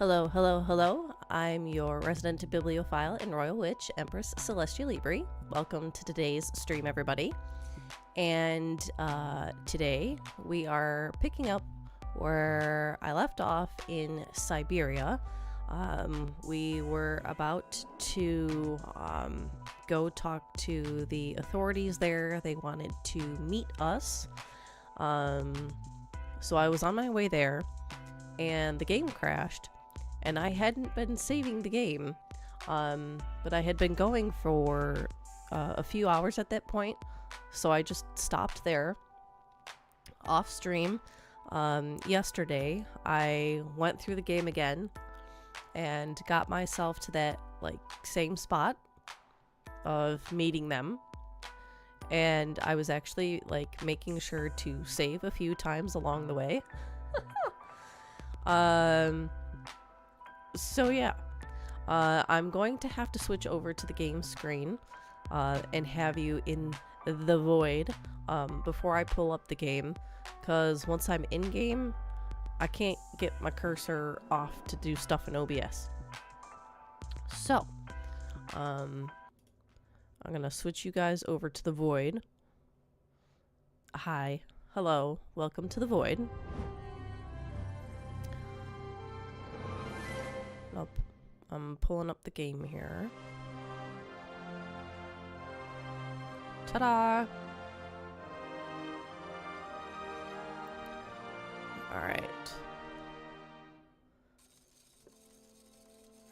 Hello, hello, hello. I'm your resident bibliophile and royal witch, Empress Celestia Libri. Welcome to today's stream, everybody. And today we are picking up where I left off in Syberia. We were about to go talk to the authorities there. They wanted to meet us. So I was on my way there, and the game crashed. And I hadn't been saving the game, but I had been going for a few hours at that point, so I just stopped there. Off stream, yesterday, I went through the game again and got myself to that same spot of meeting them. And I was actually making sure to save a few times along the way. So yeah, I'm going to have to switch over to the game screen and have you in the void before I pull up the game, because once I'm in game, I can't get my cursor off to do stuff in OBS. So, I'm gonna switch you guys over to the void. Hi, hello, welcome to the void. I'm pulling up the game here. Ta-da! Alright.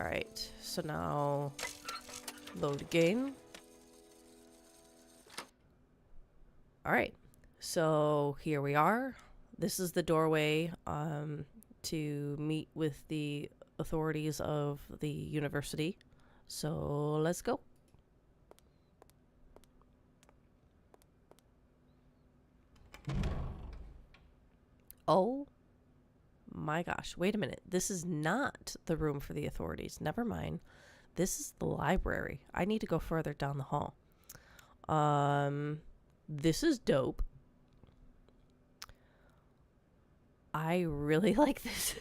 Alright, so now load again. Alright, so here we are. This is the doorway to meet with the authorities of the university. So let's go. Oh my gosh, wait a minute. This is not the room for the authorities. Never mind. This is the library. I need to go further down the hall. This is dope. I really like this.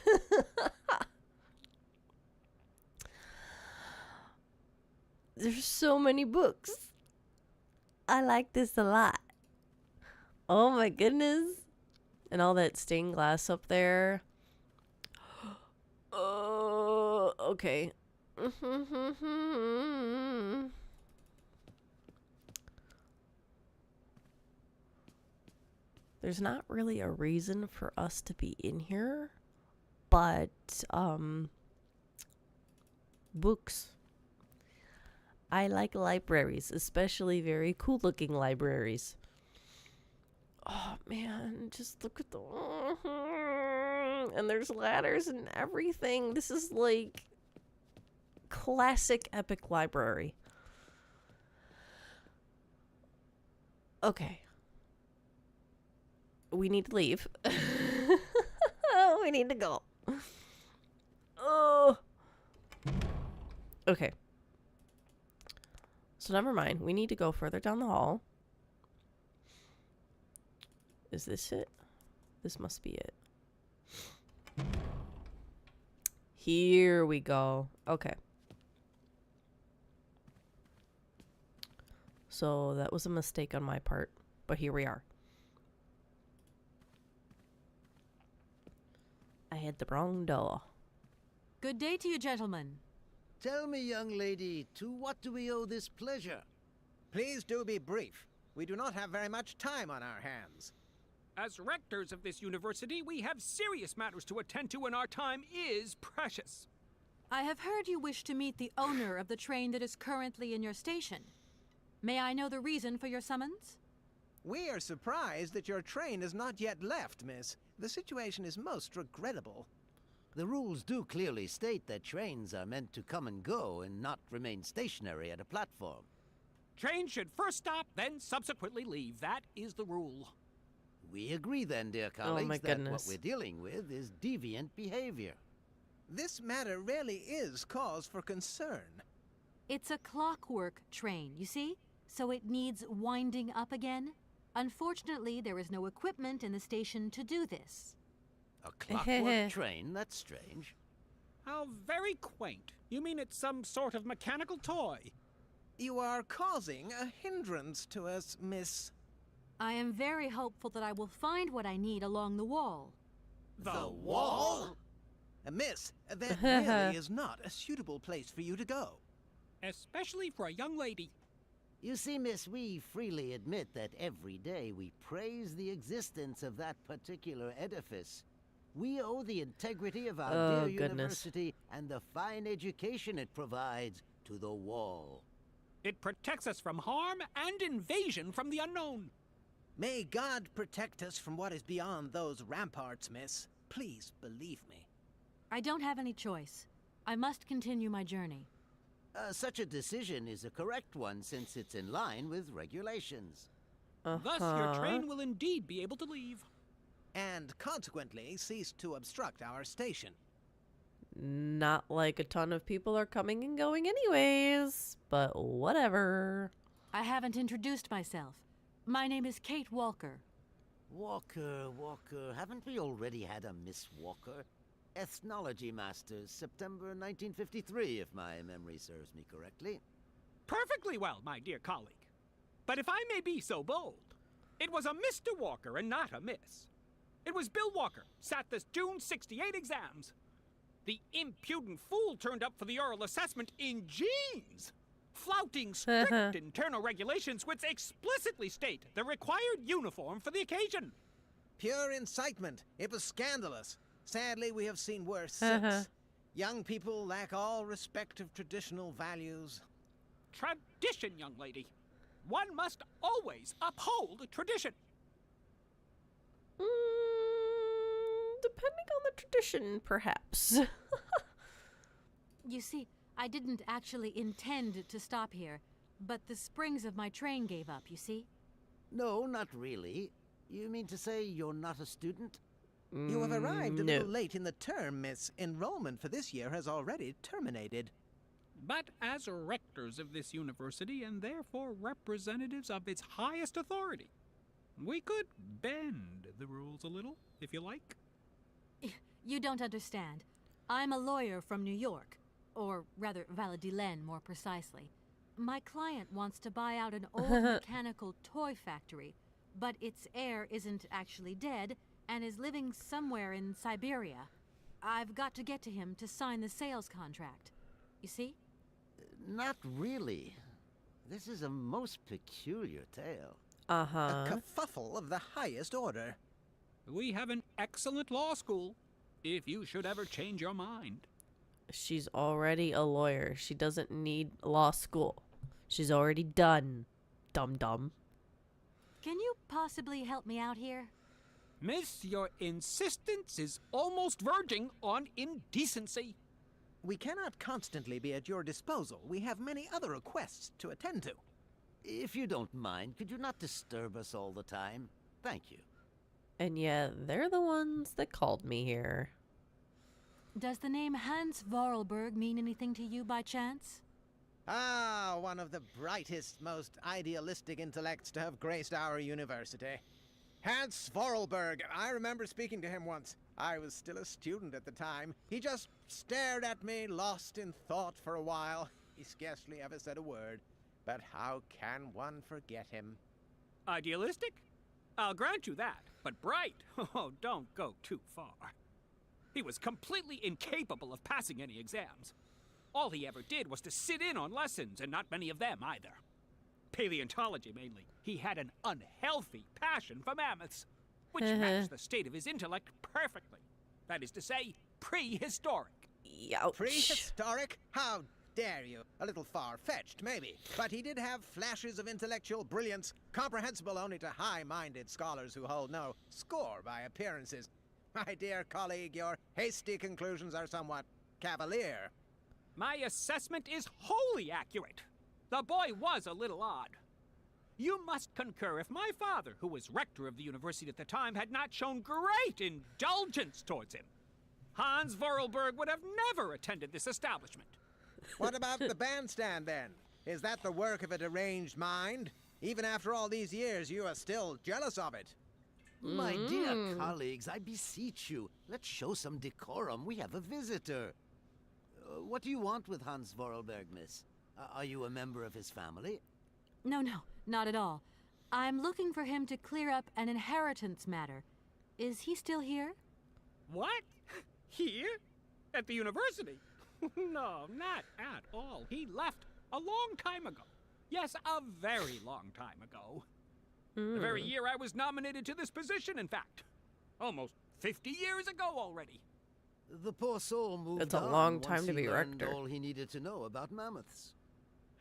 There's so many books. I like this a lot. Oh my goodness. And all that stained glass up there. Oh, okay. There's not really a reason for us to be in here, but books. I like libraries, especially very cool looking libraries. Oh man, just look at the... And there's ladders and everything. This is like classic epic library. Okay. We need to leave. We need to go. Oh. Okay. So never mind. We need to go further down the hall. Is this it? This must be it. Here we go. Okay. So that was a mistake on my part, but here we are. I had the wrong door. Good day to you, gentlemen. Tell me, young lady, to what do we owe this pleasure? Please do be brief. We do not have very much time on our hands. As rectors of this university, we have serious matters to attend to, and our time is precious. I have heard you wish to meet the owner of the train that is currently in your station. May I know the reason for your summons? We are surprised that your train has not yet left, miss. The situation is most regrettable. The rules do clearly state that trains are meant to come and go and not remain stationary at a platform. Trains should first stop, then subsequently leave. That is the rule. We agree then, dear colleagues, my that goodness. what we're dealing with is deviant behavior. This matter really is cause for concern. It's a clockwork train, you see? So it needs winding up again. Unfortunately, there is no equipment in the station to do this. A clockwork train? That's strange. How very quaint. You mean it's some sort of mechanical toy? You are causing a hindrance to us, miss. I am very hopeful that I will find what I need along the wall. The wall? Miss, that really is not a suitable place for you to go. Especially for a young lady. You see, miss, we freely admit that every day we praise the existence of that particular edifice. We owe the integrity of our dear university and the fine education it provides to the wall. It protects us from harm and invasion from the unknown. May God protect us from what is beyond those ramparts, miss. Please believe me. I don't have any choice. I must continue my journey. Such a decision is a correct one since it's in line with regulations. Thus, your train will indeed be able to leave. And consequently cease to obstruct our station. Not like a ton of people are coming and going anyways, but whatever. I haven't introduced myself. My name is Kate Walker. Walker, haven't we already had a Miss Walker? Ethnology Masters, September 1953, if my memory serves me correctly. Perfectly well, my dear colleague. But if I may be so bold, it was a Mr. Walker and not a Miss. It was Bill Walker, sat this June 68 exams. The impudent fool turned up for the oral assessment in jeans, flouting strict internal regulations which explicitly state the required uniform for the occasion. Pure incitement. It was scandalous. Sadly, we have seen worse since. Young people lack all respect of traditional values. Tradition, young lady. One must always uphold tradition. Depending on the tradition, perhaps. You see, I didn't actually intend to stop here, but the springs of my train gave up, you see? No, not really. You mean to say you're not a student? You have arrived a little late in the term, miss. Enrollment for this year has already terminated. But as rectors of this university and therefore representatives of its highest authority, we could bend the rules a little, if you like. You don't understand. I'm a lawyer from New York, or rather Valladolid more precisely. My client wants to buy out an old mechanical toy factory, but its heir isn't actually dead and is living somewhere in Syberia. I've got to get to him to sign the sales contract. You see? Not really. This is a most peculiar tale. A kerfuffle of the highest order. We have an excellent law school, if you should ever change your mind. She's already a lawyer. She doesn't need law school. She's already done. Dum-dum. Can you possibly help me out here? Miss, your insistence is almost verging on indecency. We cannot constantly be at your disposal. We have many other requests to attend to. If you don't mind, could you not disturb us all the time? Thank you. And yet, they're the ones that called me here. Does the name Hans Vorarlberg mean anything to you by chance? Ah, one of the brightest, most idealistic intellects to have graced our university. Hans Vorarlberg. I remember speaking to him once. I was still a student at the time. He just stared at me, lost in thought for a while. He scarcely ever said a word. But how can one forget him? Idealistic? I'll grant you that. But bright? Oh, don't go too far. He was completely incapable of passing any exams. All he ever did was to sit in on lessons, and not many of them either. Paleontology, mainly. He had an unhealthy passion for mammoths, which matched the state of his intellect perfectly. That is to say, prehistoric. Ouch. Prehistoric? How dare you? A little far-fetched, maybe. But he did have flashes of intellectual brilliance, comprehensible only to high-minded scholars who hold no score by appearances. My dear colleague, your hasty conclusions are somewhat cavalier. My assessment is wholly accurate. The boy was a little odd. You must concur if my father, who was rector of the university at the time, had not shown great indulgence towards him. Hans Vorarlberg would have never attended this establishment. What about the bandstand, then? Is that the work of a deranged mind? Even after all these years, you are still jealous of it. My dear colleagues, I beseech you, let's show some decorum. We have a visitor. What do you want with Hans Vorarlberg, miss? Are you a member of his family? No, not at all. I'm looking for him to clear up an inheritance matter. Is he still here? What? Here? At the university? No, not at all. He left a long time ago. Yes, a very long time ago. The very year I was nominated to this position, in fact. Almost 50 years ago already. The poor soul moved That's a on long once time to he be learned rector. all he needed to know about mammoths.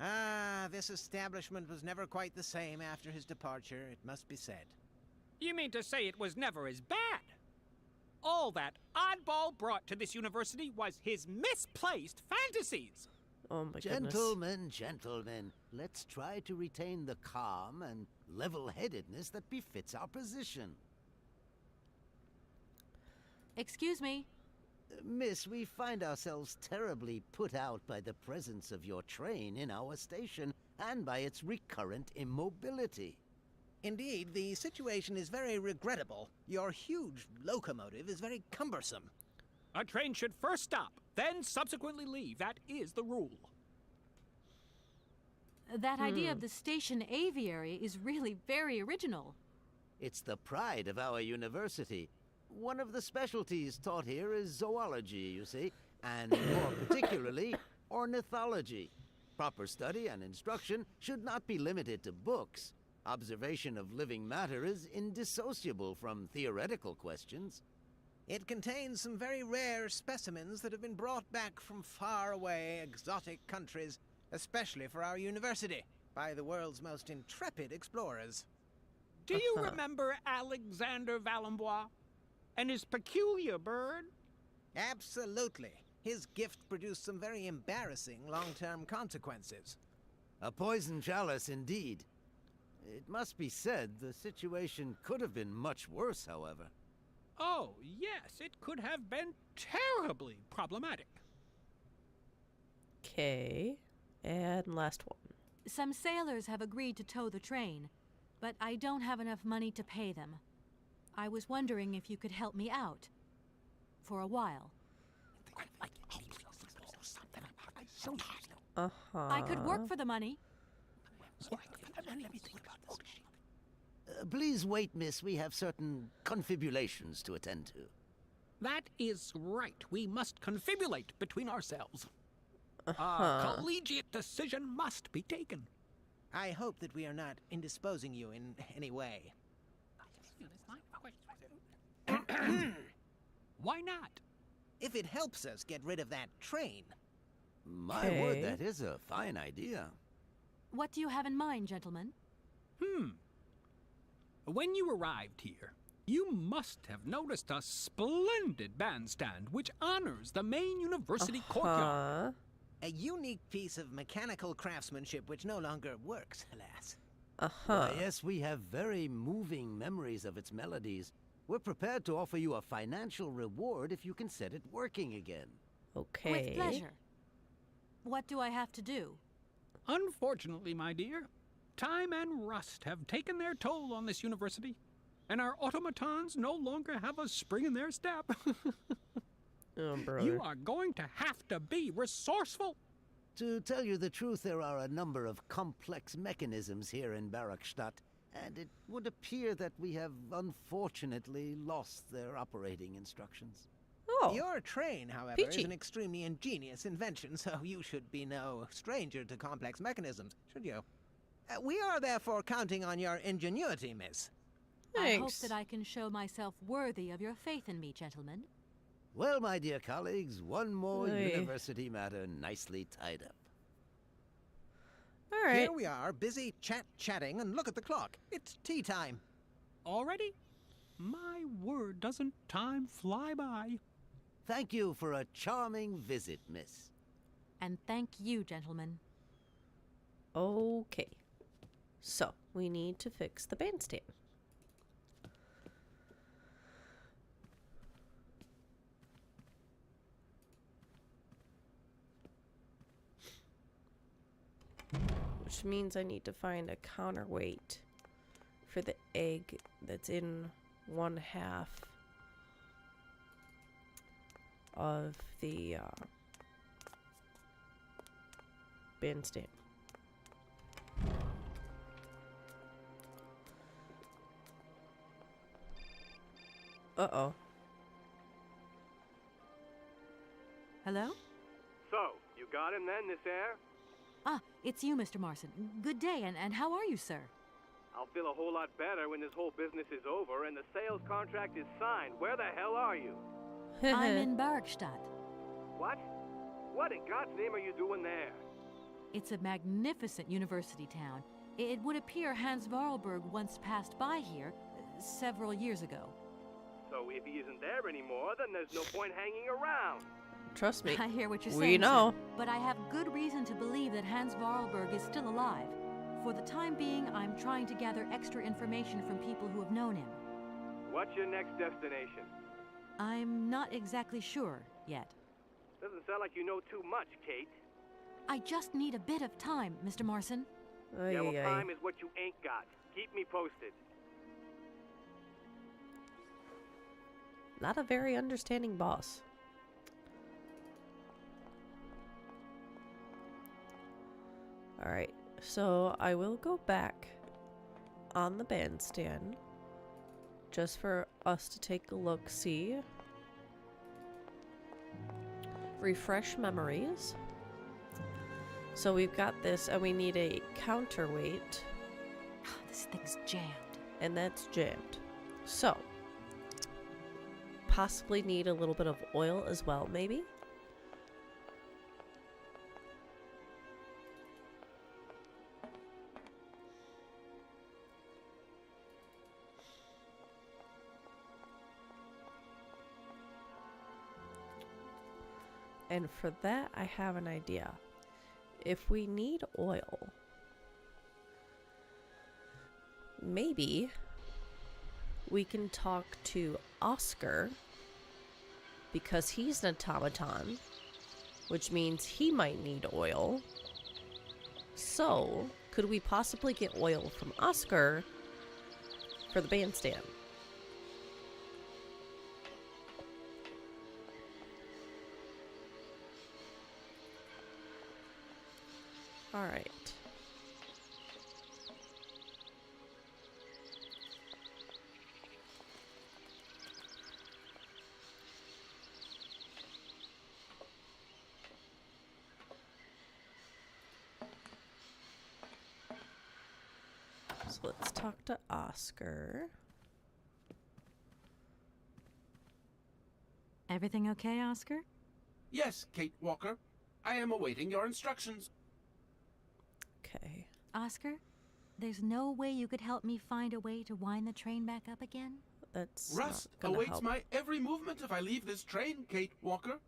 Ah, this establishment was never quite the same after his departure, it must be said. You mean to say it was never as bad? All that oddball brought to this university was his misplaced fantasies. Oh my goodness. Gentlemen, let's try to retain the calm and level-headedness that befits our position. Excuse me. Miss, we find ourselves terribly put out by the presence of your train in our station and by its recurrent immobility. Indeed, the situation is very regrettable. Your huge locomotive is very cumbersome. A train should first stop, then subsequently leave. That is the rule. That idea of the station aviary is really very original. It's the pride of our university. One of the specialties taught here is zoology, you see, and more particularly, ornithology. Proper study and instruction should not be limited to books. Observation of living matter is indissociable from theoretical questions. It contains some very rare specimens that have been brought back from faraway, exotic countries, especially for our university, by the world's most intrepid explorers. Do you remember Alexander Valenbois and his peculiar bird? Absolutely. His gift produced some very embarrassing long-term consequences. A poison chalice, indeed. It must be said, the situation could have been much worse, however. Oh, yes, it could have been terribly problematic. Okay. And last one. Some sailors have agreed to tow the train, but I don't have enough money to pay them. I was wondering if you could help me out. For a while. I could work for the money. Please wait, miss. We have certain confibulations to attend to. That is right. We must confibulate between ourselves. A collegiate decision must be taken. I hope that we are not indisposing you in any way. Why not? If it helps us get rid of that train. My word, that is a fine idea. What do you have in mind, gentlemen? When you arrived here, you must have noticed a splendid bandstand which honors the main university courtyard. A unique piece of mechanical craftsmanship which no longer works, alas. Why, yes, we have very moving memories of its melodies. We're prepared to offer you a financial reward if you can set it working again. Okay. With pleasure. What do I have to do? Unfortunately, my dear, time and rust have taken their toll on this university, and our automatons no longer have a spring in their step. Oh, brother. You are going to have to be resourceful. To tell you the truth, there are a number of complex mechanisms here in Barrockstadt, and it would appear that we have unfortunately lost their operating instructions. Oh. Your train, however, Peachy. is an extremely ingenious invention, so you should be no stranger to complex mechanisms, should you? We are therefore counting on your ingenuity, miss. I hope Thanks. that I can show myself worthy of your faith in me, gentlemen. Well, my dear colleagues, one more Oy. university matter nicely tied up. All right. Here we are, busy chatting, and look at the clock. It's tea time. Already? My word, doesn't time fly by? Thank you for a charming visit, miss. And thank you, gentlemen. Okay. So, we need to fix the bandstand. Which means I need to find a counterweight for the egg that's in one half of the Bandstand. Uh-oh. Hello? So, you got him then, this air? Ah, it's you, Mr. Marson. Good day, and how are you, sir? I'll feel a whole lot better when this whole business is over and the sales contract is signed. Where the hell are you? I'm in Barrockstadt. What? What in God's name are you doing there? It's a magnificent university town. It would appear Hans Vorarlberg once passed by here several years ago. So if he isn't there anymore, then there's no point hanging around. Trust me. I hear what you're saying, We know. sir, but I have good reason to believe that Hans Vorarlberg is still alive. For the time being, I'm trying to gather extra information from people who have known him. What's your next destination? I'm not exactly sure yet. Doesn't sound like you know too much, Kate. I just need a bit of time, Mr. Marson. Yeah, well, Ay, ay. time is what you ain't got. Keep me posted. Not a very understanding boss. Alright, so I will go back on the bandstand just for us to take a look, see. Refresh memories. So we've got this, and we need a counterweight, This thing's jammed. and that's jammed. So, possibly need a little bit of oil as well, maybe? And for that, I have an idea. If we need oil, maybe we can talk to Oscar, because he's an automaton, which means he might need oil. So, could we possibly get oil from Oscar for the bandstand? All right. So let's talk to Oscar. Everything okay, Oscar? Yes, Kate Walker. I am awaiting your instructions. Okay. Oscar, there's no way you could help me find a way to wind the train back up again? That's Rust not gonna awaits help. my every movement if I leave this train, Kate Walker.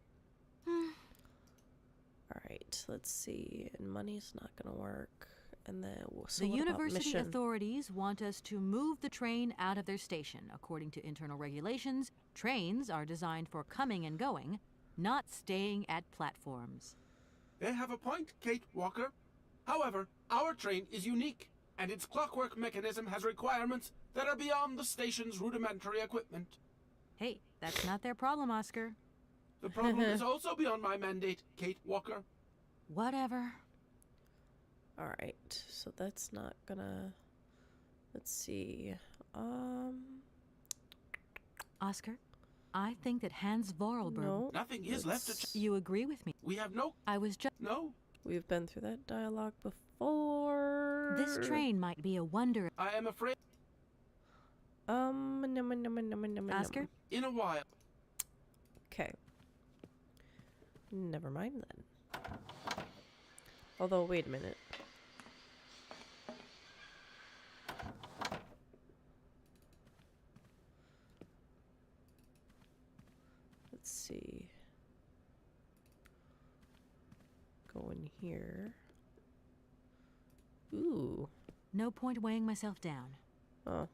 All right, let's see. And money's not gonna work. And then so The what about university mission? authorities want us to move the train out of their station. According to internal regulations, trains are designed for coming and going, not staying at platforms. They have a point, Kate Walker. However, our train is unique, and its clockwork mechanism has requirements that are beyond the station's rudimentary equipment. Hey, that's not their problem, Oscar. The problem is also beyond my mandate, Kate Walker. Whatever. All right, so that's not gonna. Let's see. Oscar, I think that Hans Vorarlberg... No, Nothing is left to that's- You agree with me? We have no... I was just... No. we've been through that dialogue before. This train might be a wonder... I am afraid... Oscar? In a while. Okay. Never mind then. Although, wait a minute. Let's see. Go in here. Ooh. No point weighing myself down. Oh.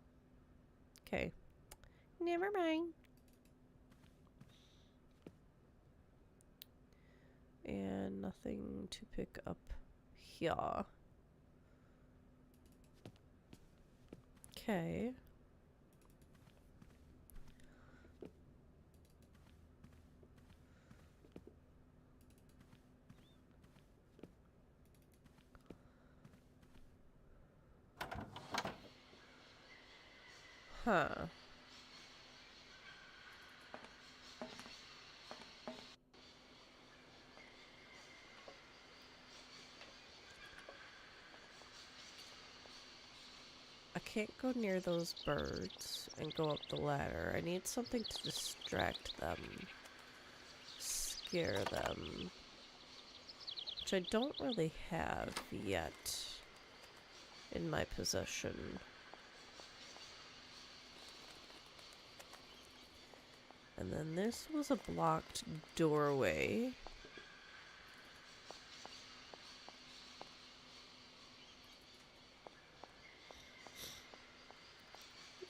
Okay. Never mind. And nothing to pick up here. Okay. Huh. I can't go near those birds and go up the ladder. I need something to distract them. Scare them. Which I don't really have yet in my possession. And then this was a blocked doorway.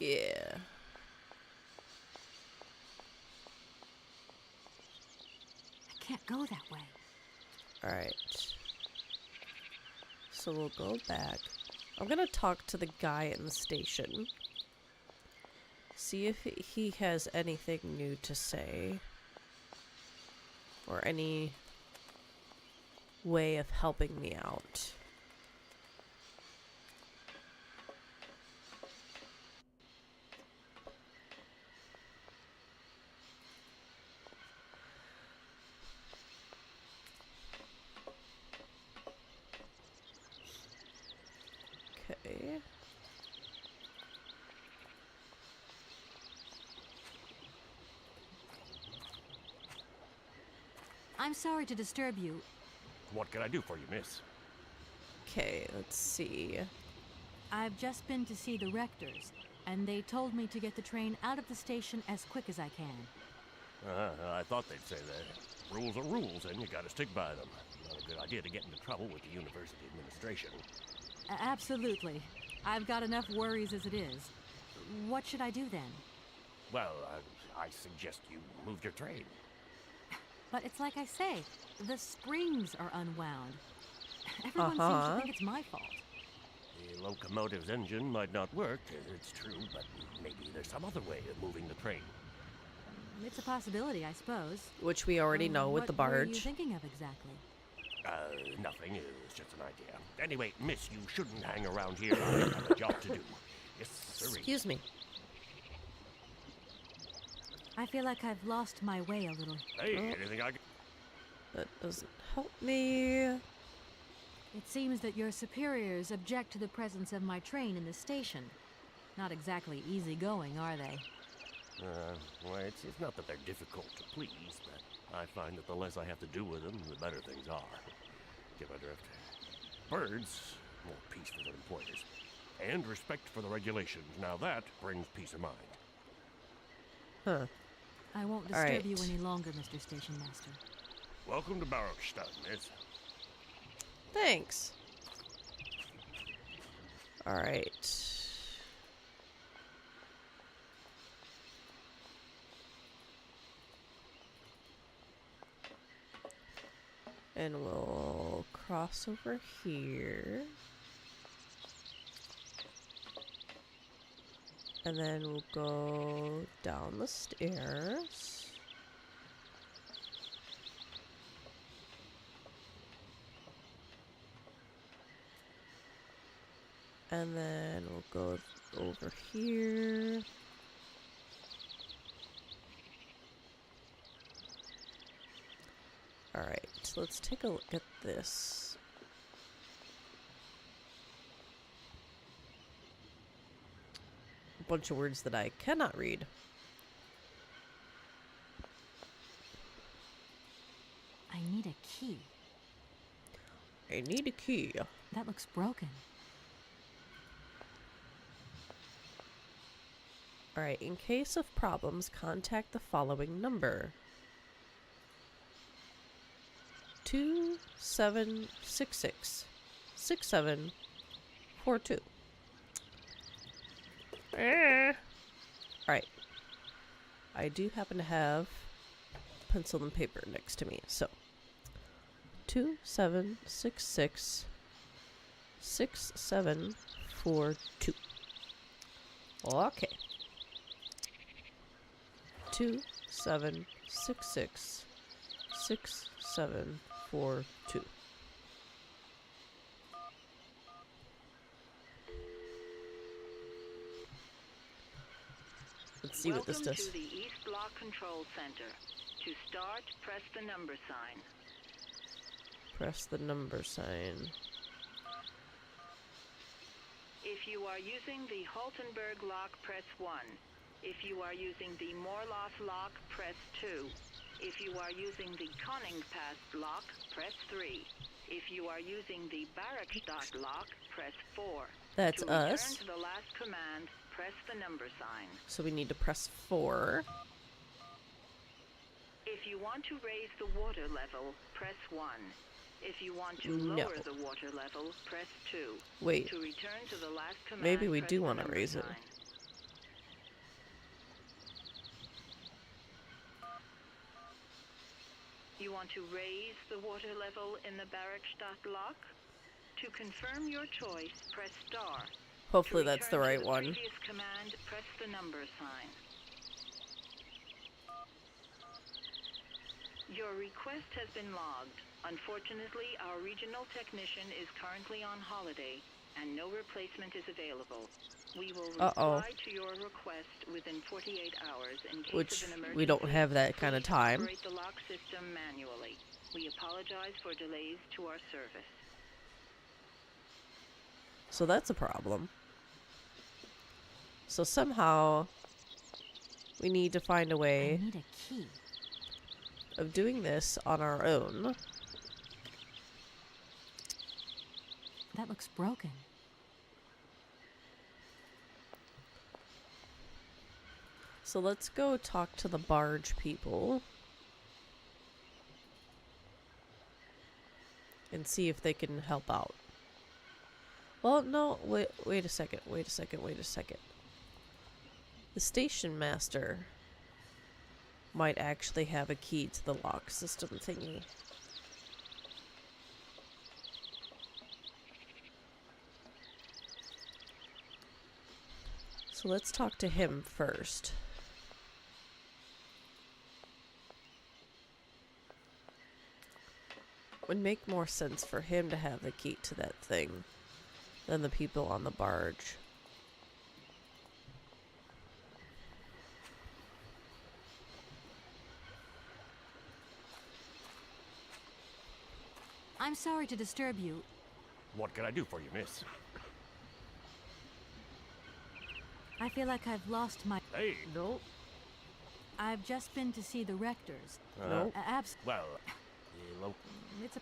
Yeah. I can't go that way. Alright. So we'll go back. I'm gonna talk to the guy in the station. See if he has anything new to say. Or any way of helping me out. Okay. I'm sorry to disturb you. What can I do for you, miss? Okay, let's see. I've just been to see the rectors, and they told me to get the train out of the station as quick as I can. I thought they'd say that. Rules are rules, and you gotta stick by them. Not a good idea to get into trouble with the university administration. Absolutely. I've got enough worries as it is. What should I do then? Well, I suggest you move your train. But it's like I say, the springs are unwound. Everyone seems to think it's my fault. The locomotive's engine might not work, it's true, but maybe there's some other way of moving the train. It's a possibility, I suppose. Which we already know with the barge. What were you thinking of exactly? Nothing. It's just an idea. Anyway, miss, you shouldn't hang around here. I have a job to do. Yes, sirree. Excuse me. I feel like I've lost my way a little. Hey, anything I can... That doesn't help me. It seems that your superiors object to the presence of my train in the station. Not exactly easygoing, are they? Well, it's not that they're difficult to please, but I find that the less I have to do with them, the better things are. Get my drift? Birds, more peace for their employers. And respect for the regulations. Now that brings peace of mind. Huh. I won't disturb you Alright. any longer, Mr. Station Master. Welcome to Barrockstadt, miss. Thanks. Alright. And we'll cross over here. And then we'll go down the stairs. And then we'll go over here. Alright, so let's take a look at this. A bunch of words that I cannot read. I need a key. I need a key. That looks broken. Alright, in case of problems, contact the following number. 2766 6742. Alright. I do happen to have pencil and paper next to me, so 2766 6742. Okay. 2766 6742. Let's see what this does. Welcome to the East Block Control Center. To start, press the number sign. Press the number sign. If you are using the Haltenberg lock, press 1. If you are using the Morloff lock, press 2. If you are using the Konningpass lock, press 3. If you are using the Barrockstadt lock, press 4. That's to us. return to the last command, press the number sign. So we need to press 4. If you want to raise the water level, press 1. If you want to lower the water level, press 2. Wait. To return to the last command, Maybe we press do the want to number raise it. sign. You want to raise the water level in the Barrockstadt lock? To confirm your choice, press star. Hopefully To that's the return right to the one. previous command, press the number sign. Your request has been logged. Unfortunately, our regional technician is currently on holiday, and no replacement is available. We will reply to your request within 48 hours in case Which of an emergency. we don't have that kind of Please time. operate the lock system manually. We apologize for delays to our service. So that's a problem. So somehow we need to find a I way need a key. of doing this on our own. That looks broken. So let's go talk to the barge people and see if they can help out. Well, no, wait a second. The station master might actually have a key to the lock system thingy. So let's talk to him first. Would make more sense for him to have the key to that thing than the people on the barge. I'm sorry to disturb you. What can I do for you, miss? I feel like I've lost my... Hey! Nope. I've just been to see the rectors. Nope. Well, hello. It's a...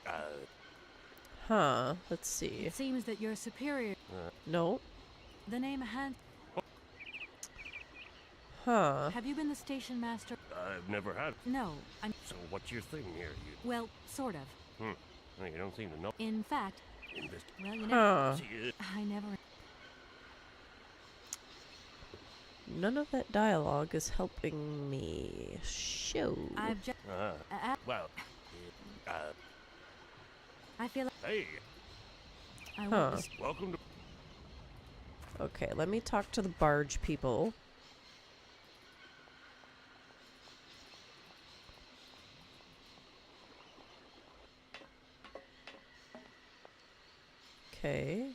Huh. Let's see. It seems that your superior... Nope. The name Han... Huh. Have you been the station master? I've never had. No, I'm... So what's your thing here? Well, sort of. Well, you don't seem to know. In fact... Well, you know... Huh. See, I never... None of that dialogue is helping me. Show. I've just... well, I feel like... hey, I Huh. won't... welcome to... Okay, let me talk to the barge people. Okay.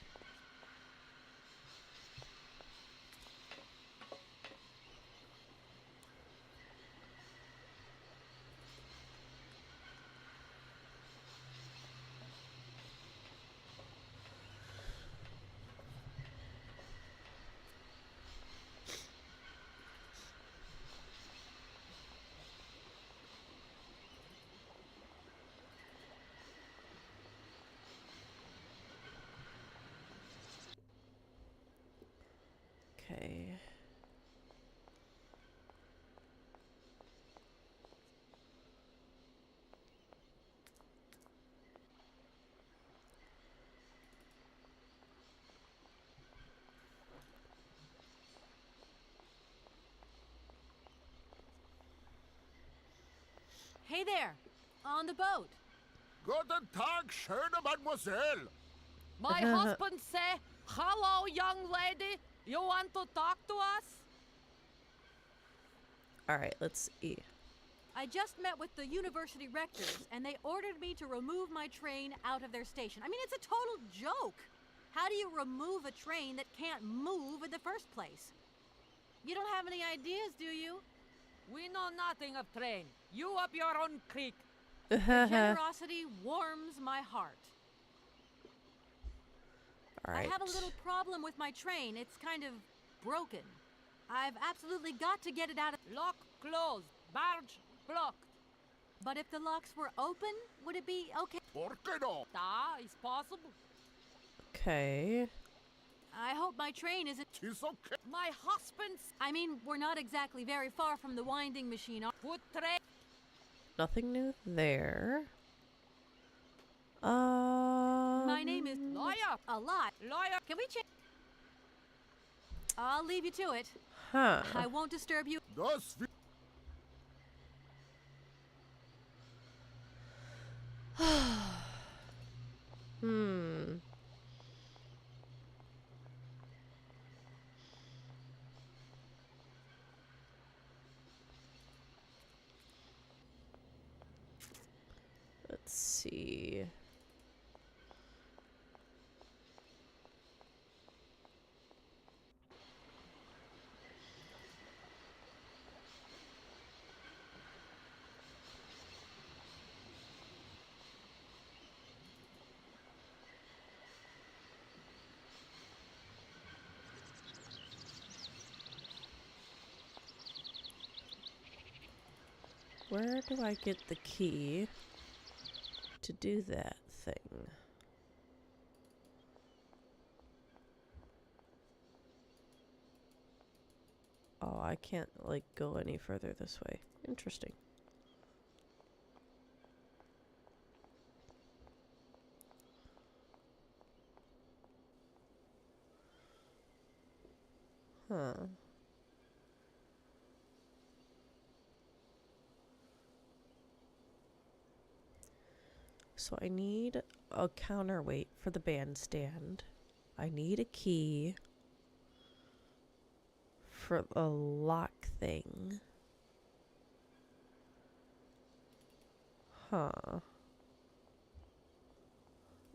Okay. Hey there! On the boat! Guten Tag, schöne Mademoiselle. My husband say, hello, young lady. You want to talk to us? Alright, let's see. I just met with the university rectors, and they ordered me to remove my train out of their station. I mean, it's a total joke. How do you remove a train that can't move in the first place? You don't have any ideas, do you? We know nothing of train. You up your own creek. Generosity warms my heart. All right. I have a little problem with my train. It's kind of broken. I've absolutely got to get it out of... Lock closed. Barge blocked. But if the locks were open, would it be okay? ¿Por qué no? It's possible. Okay. I hope my train isn't... It's okay. My husband's I mean, we're not exactly very far from the winding machine. put train. Nothing new there. My name is... Lawyer. A lot. Lawyer. Can we change... I'll leave you to it. Huh. I won't disturb you. Das Hmm. Let's see. Where do I get the key to do that thing? Oh, I can't, like, go any further this way. Interesting. Huh. So I need a counterweight for the bandstand. I need a key for the lock thing. Huh.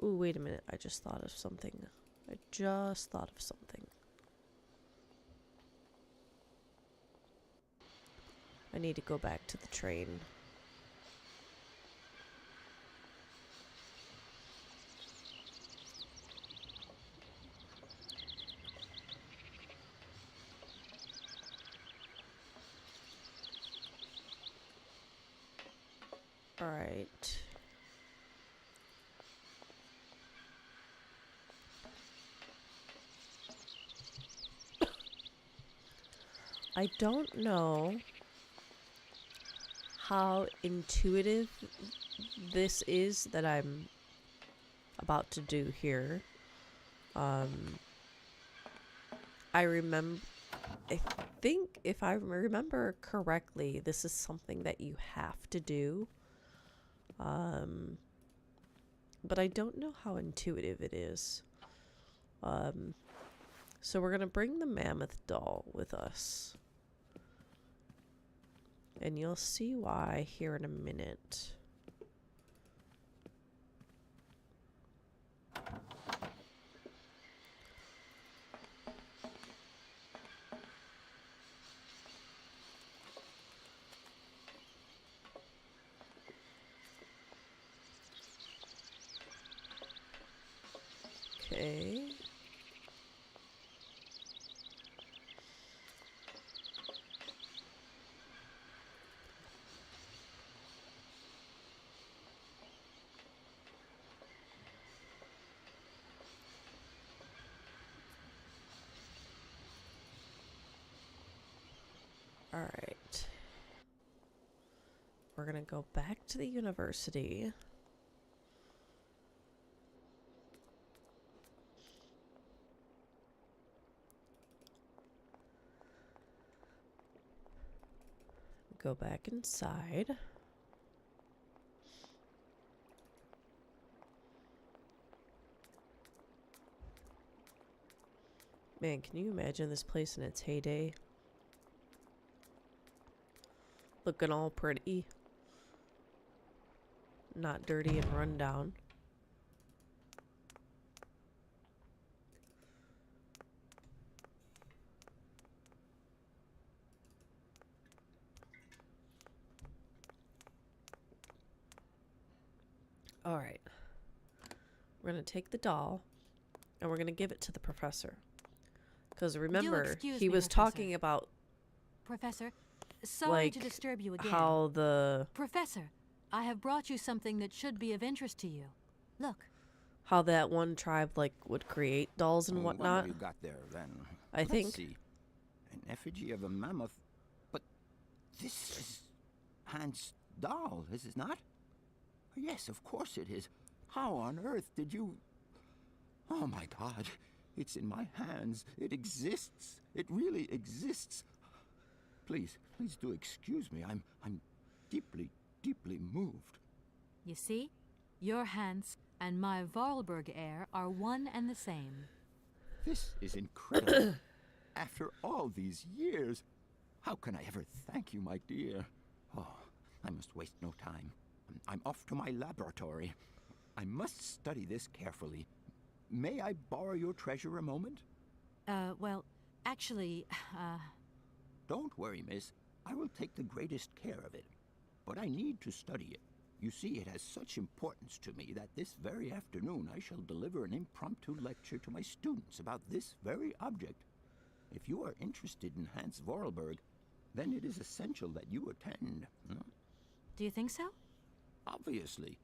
Ooh, wait a minute. I just thought of something. I just thought of something. I need to go back to the train. All right. I don't know how intuitive this is that I'm about to do here. I think if I remember correctly, this is something that you have to do. But I don't know how intuitive it is. So we're gonna bring the mammoth doll with us. And you'll see why here in a minute. Okay. All right. We're gonna go back to the university. Go back inside. Man, can you imagine this place in its heyday? Looking all pretty. Not dirty and run down. All right. We're going to take the doll and we're going to give it to the professor. Because remember, excuse he me, was Professor. talking about Professor, sorry to like disturb you again. how the Professor, I have brought you something that should be of interest to you. Look. how that one tribe like would create dolls and What whatnot. have you got there, then? I think. Let's see. An effigy of a mammoth. But this is Hans' doll, is it not? Yes, of course it is. How on earth did you... Oh, my God. It's in my hands. It exists. It really exists. Please do excuse me. I'm deeply, deeply moved. You see? Your Hans and my Vorarlberg heir are one and the same. This is incredible. After all these years, how can I ever thank you, my dear? Oh, I must waste no time. I'm off to my laboratory. I must study this carefully. May I borrow your treasure a moment? Well, actually, Don't worry, miss. I will take the greatest care of it. But I need to study it. You see, it has such importance to me that this very afternoon I shall deliver an impromptu lecture to my students about this very object. If you are interested in Hans Vorarlberg, then it is essential that you attend. do you think so? Obviously.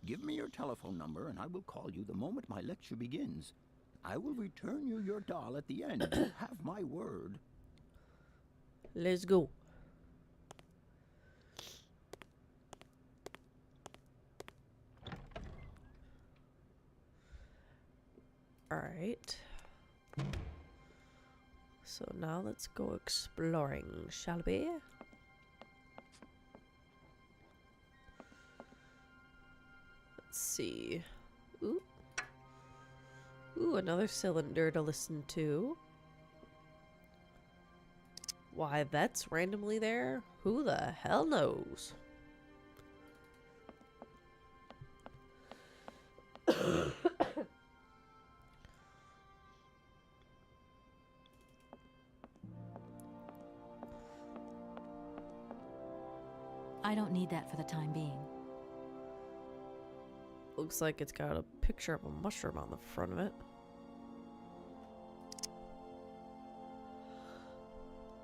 Give me your telephone number and I will call you the moment my lecture begins. I will return you your doll at the end. You have my word. Let's go. All right. So now let's go exploring, shall we? Let's see. Ooh. Ooh, another cylinder to listen to. Why that's randomly there? Who the hell knows? I don't need that for the time being. Looks like it's got a picture of a mushroom on the front of it.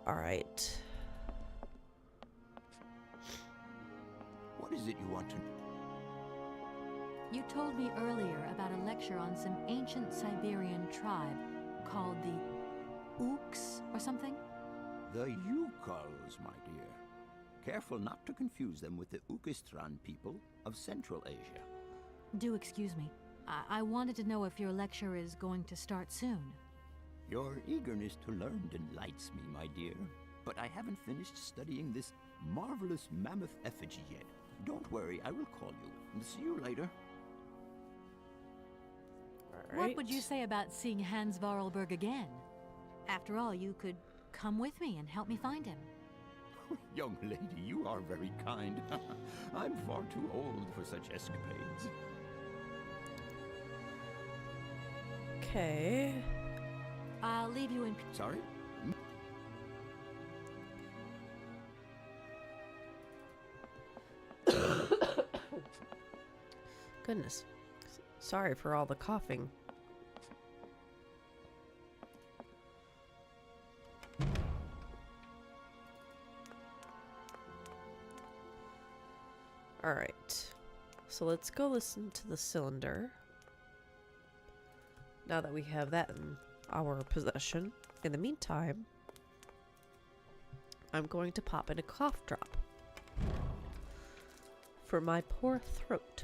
Alright. What is it you want to... You told me earlier about a lecture on some ancient Siberian tribe called the Ooks or something? The Yukals, my dear. Careful not to confuse them with the Ukistran people of Central Asia. Do excuse me. I wanted to know if your lecture is going to start soon. Your eagerness to learn delights me, my dear. But I haven't finished studying this marvelous mammoth effigy yet. Don't worry, I will call you. And see you later. What would you say about seeing Hans Vorarlberg again? After all, you could come with me and help me find him. Young lady, you are very kind. I'm far too old for such escapades. Okay. I'll leave you in... Sorry? Goodness. Sorry for all the coughing. Alright. So let's go listen to the cylinder. Now that we have that in our possession. In the meantime, I'm going to pop in a cough drop for my poor throat.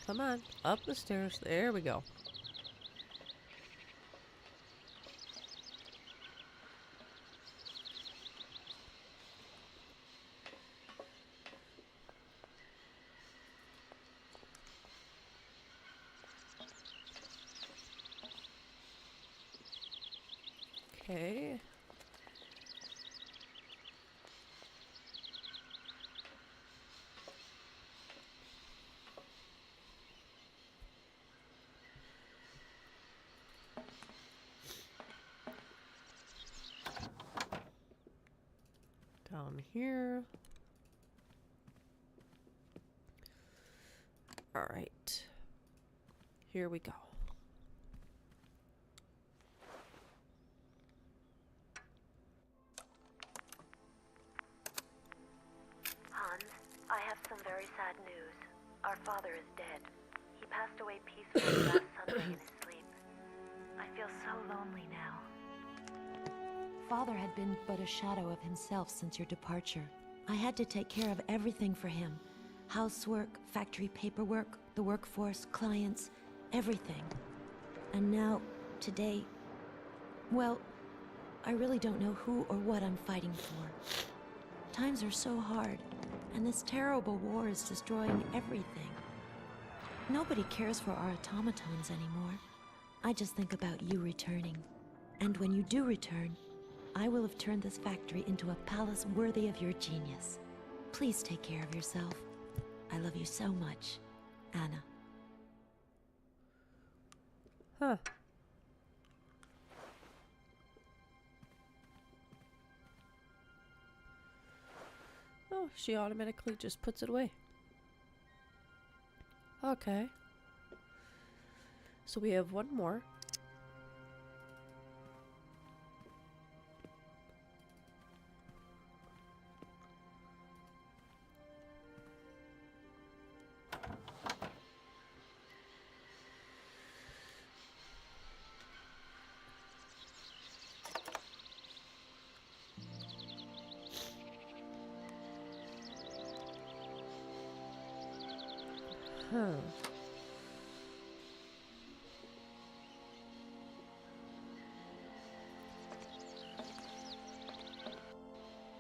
Come on, up the stairs. There we go. Okay. Down here. All right. Here we go. Hans, I have some very sad news. Our father is dead. He passed away peacefully last Sunday in his sleep. I feel so lonely now. Father had been but a shadow of himself since your departure. I had to take care of everything for him. Housework, factory paperwork, the workforce, clients, everything. And now, today, well, I really don't know who or what I'm fighting for. Times are so hard, and this terrible war is destroying everything. Nobody cares for our automatons anymore. I just think about you returning. And when you do return, I will have turned this factory into a palace worthy of your genius. Please take care of yourself. I love you so much, Anna. Huh. Oh, she automatically just puts it away. Okay. So we have one more. Huh.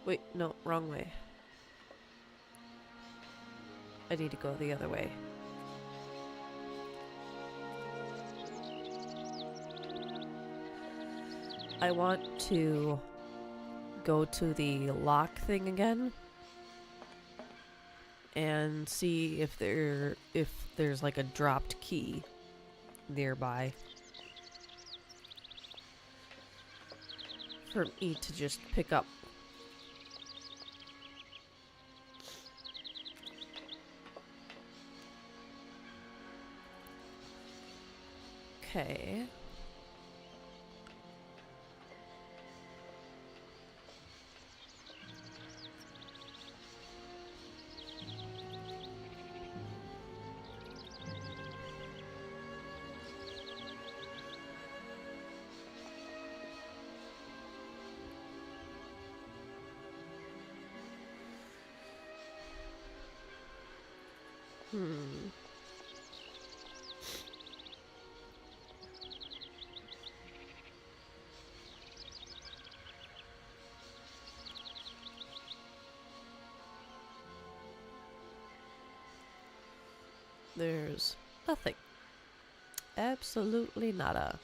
Wait, no, wrong way. I need to go the other way. I want to go to the lock thing again and see if there's like a dropped key nearby for me to just pick up. Okay. There's nothing. Absolutely nada.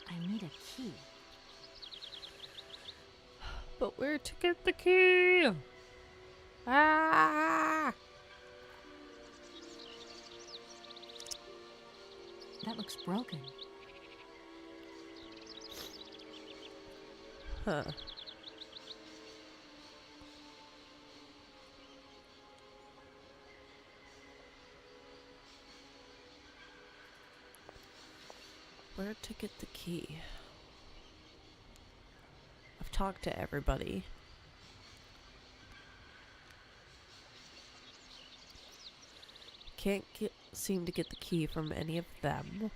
I need a key. But where to get the key? Ah! That looks broken. Huh. Where to get the key? I've talked to everybody. Can't seem to get the key from any of them.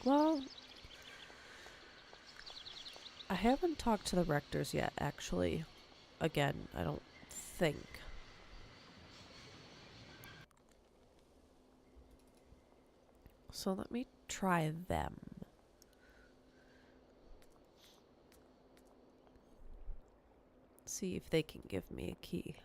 Well, I haven't talked to the rectors yet, actually. Again, I don't think. So let me try them. See if they can give me a key.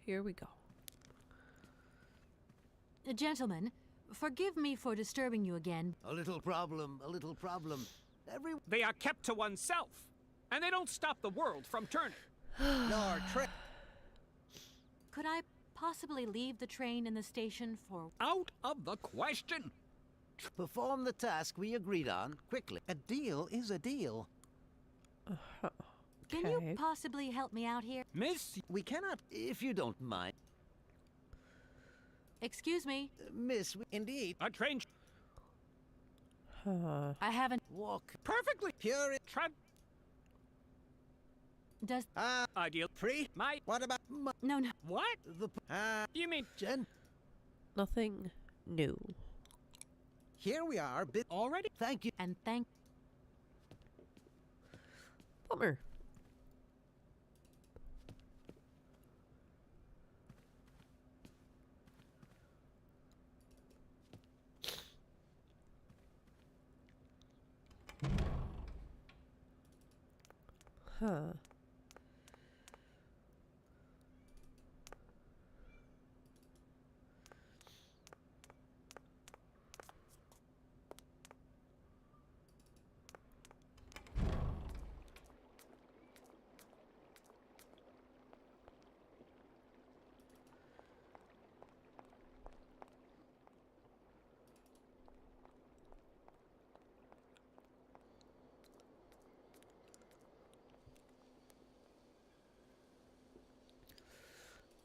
here we go. Gentlemen, forgive me for disturbing you again. A little problem, a little problem. They are kept to oneself, and they don't stop the world from turning. Your trick. Could I possibly leave the train in the station for... Out of the question. Perform the task we agreed on, quickly. A deal is a deal. Can you possibly help me out here? Miss, we cannot... If you don't mind. Excuse me. Miss, indeed. A train... I haven't... Walk. Perfectly pure... Does... Ideal. Free? My... What about... No, no. What? You mean... Jen? Nothing new. Here we are, already? Thank you. And thank... Bummer. Huh.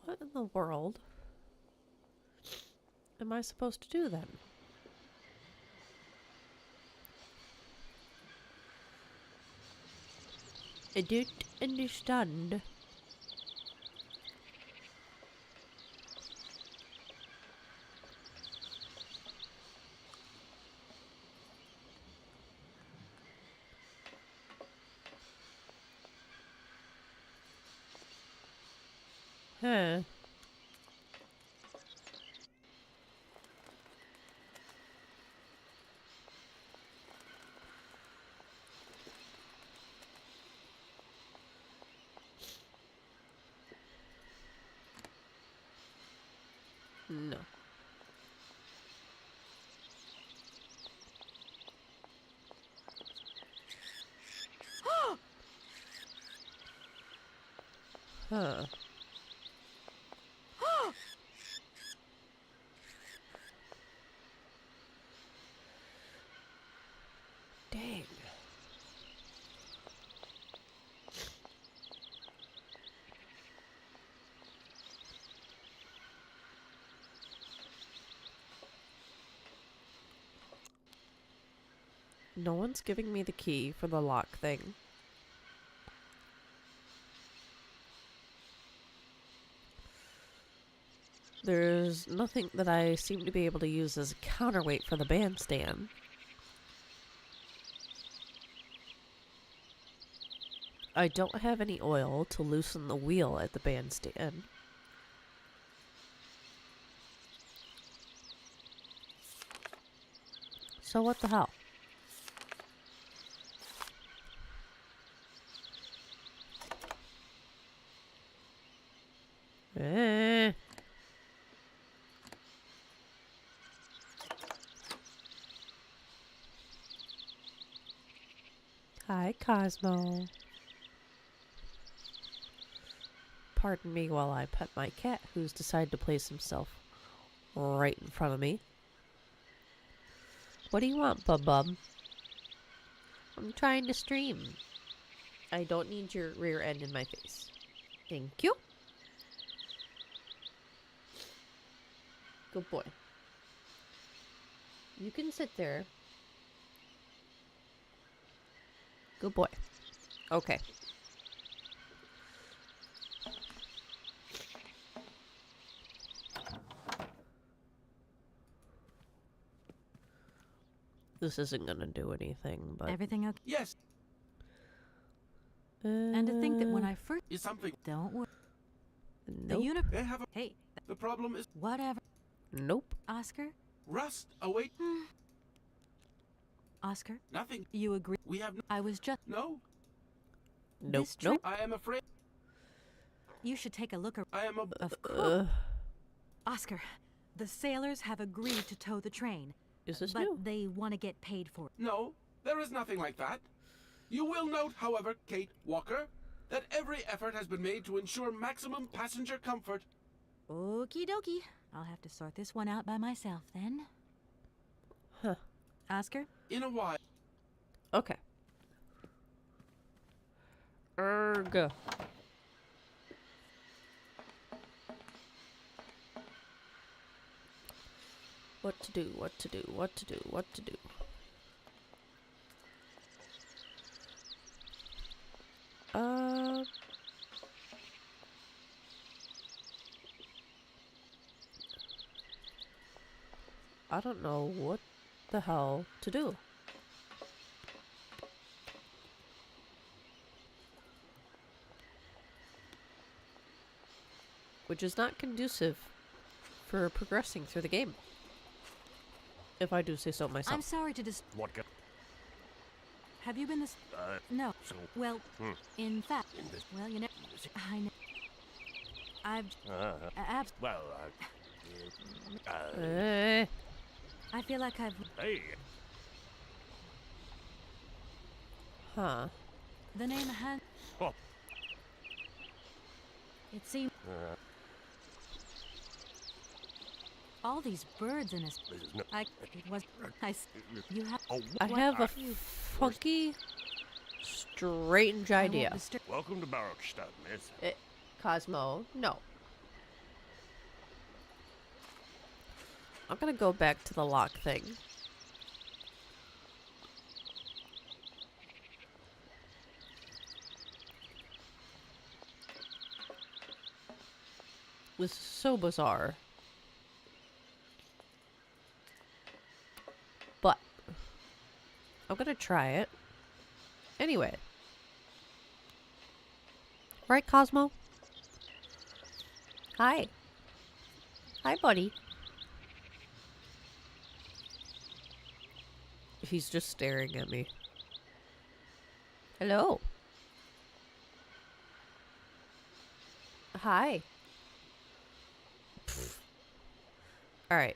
What in the world am I supposed to do then? I don't understand. Huh. No. Huh. Dang. No one's giving me the key for the lock thing. There's nothing that I seem to be able to use as a counterweight for the bandstand. I don't have any oil to loosen the wheel at the bandstand. So what the hell? Hi, Cosmo. Pardon me while I pet my cat, who's decided to place himself right in front of me. What do you want, Bub? I'm trying to stream. I don't need your rear end in my face. Thank you. Good boy. You can sit there. Good boy. Okay. This isn't gonna do anything, but... Everything okay? Yes. And to think that when I first... Is something... Don't worry. Nope. They have a... Hey. The problem is... Whatever. Nope. Oscar? Rust await... Oscar? Nothing. You agree? We have... I was just... No. Nope. This trip- I am afraid... You should take a look around. I am a... Of course. Oscar, the sailors have agreed to tow the train. Is this but new? They want to get paid for it. No, there is nothing like that. You will note, however, Kate Walker, that every effort has been made to ensure maximum passenger comfort. Okie dokie. I'll have to sort this one out by myself then. Huh. Oscar? In a while. Okay. Erg. What to do, what to do, what to do, what to do. I don't know what the hell to do. Which is not conducive for progressing through the game. If I do say so myself. I'm sorry to What? Have you been this? No. So, Well, in fact, in this, well, you know, I know. I've. well, I feel like I've. hey. Huh. The name Han. Oh. It seems. All these birds in his. This is no. It was. You have. Oh, I have a funky, strange idea. welcome to Barrockstadt, miss. Cosmo, no. I'm gonna go back to the lock thing. It was so bizarre. But I'm gonna try it. Anyway. Right, Cosmo? Hi. Hi, buddy. He's just staring at me. Hello. Hi. All right.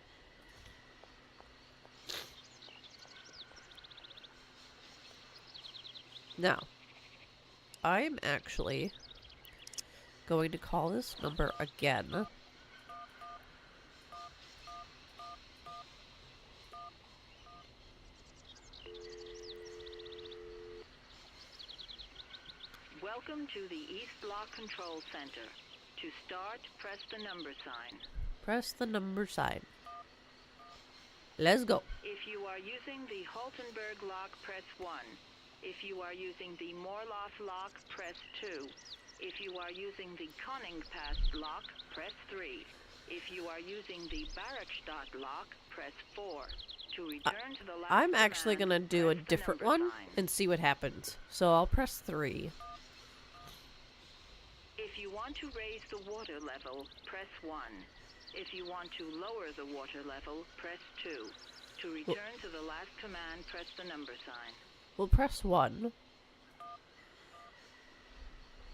Now, I'm actually going to call this number again. Welcome to the East Block Control Center. To start, press the number sign. Press the number sign. Let's go. If you are using the Haltenberg lock, press 1. If you are using the Morloff lock, press 2. If you are using the Koningpass lock, press 3. If you are using the Barrockstadt lock, press 4. To return to the last I'm actually command, gonna do a press the different number one sign. and see what happens. So I'll press 3. If you want to raise the water level, press 1. If you want to lower the water level, press 2. To return to the last command, press the number sign. We'll press 1.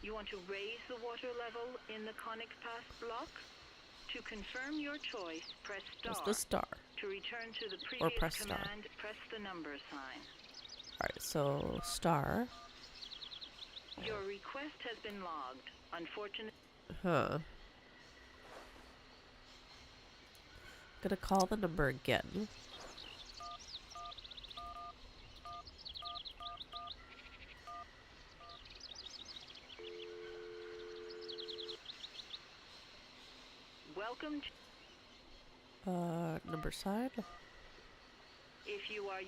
You want to raise the water level in the Konigpass block? To confirm your choice, press star. Press the star. To return to the Or previous press star. command, press the number sign. Alright, so star. Your request has been logged. Unfortunately, Huh. Gonna call the number again. welcome to... Number side. If you are...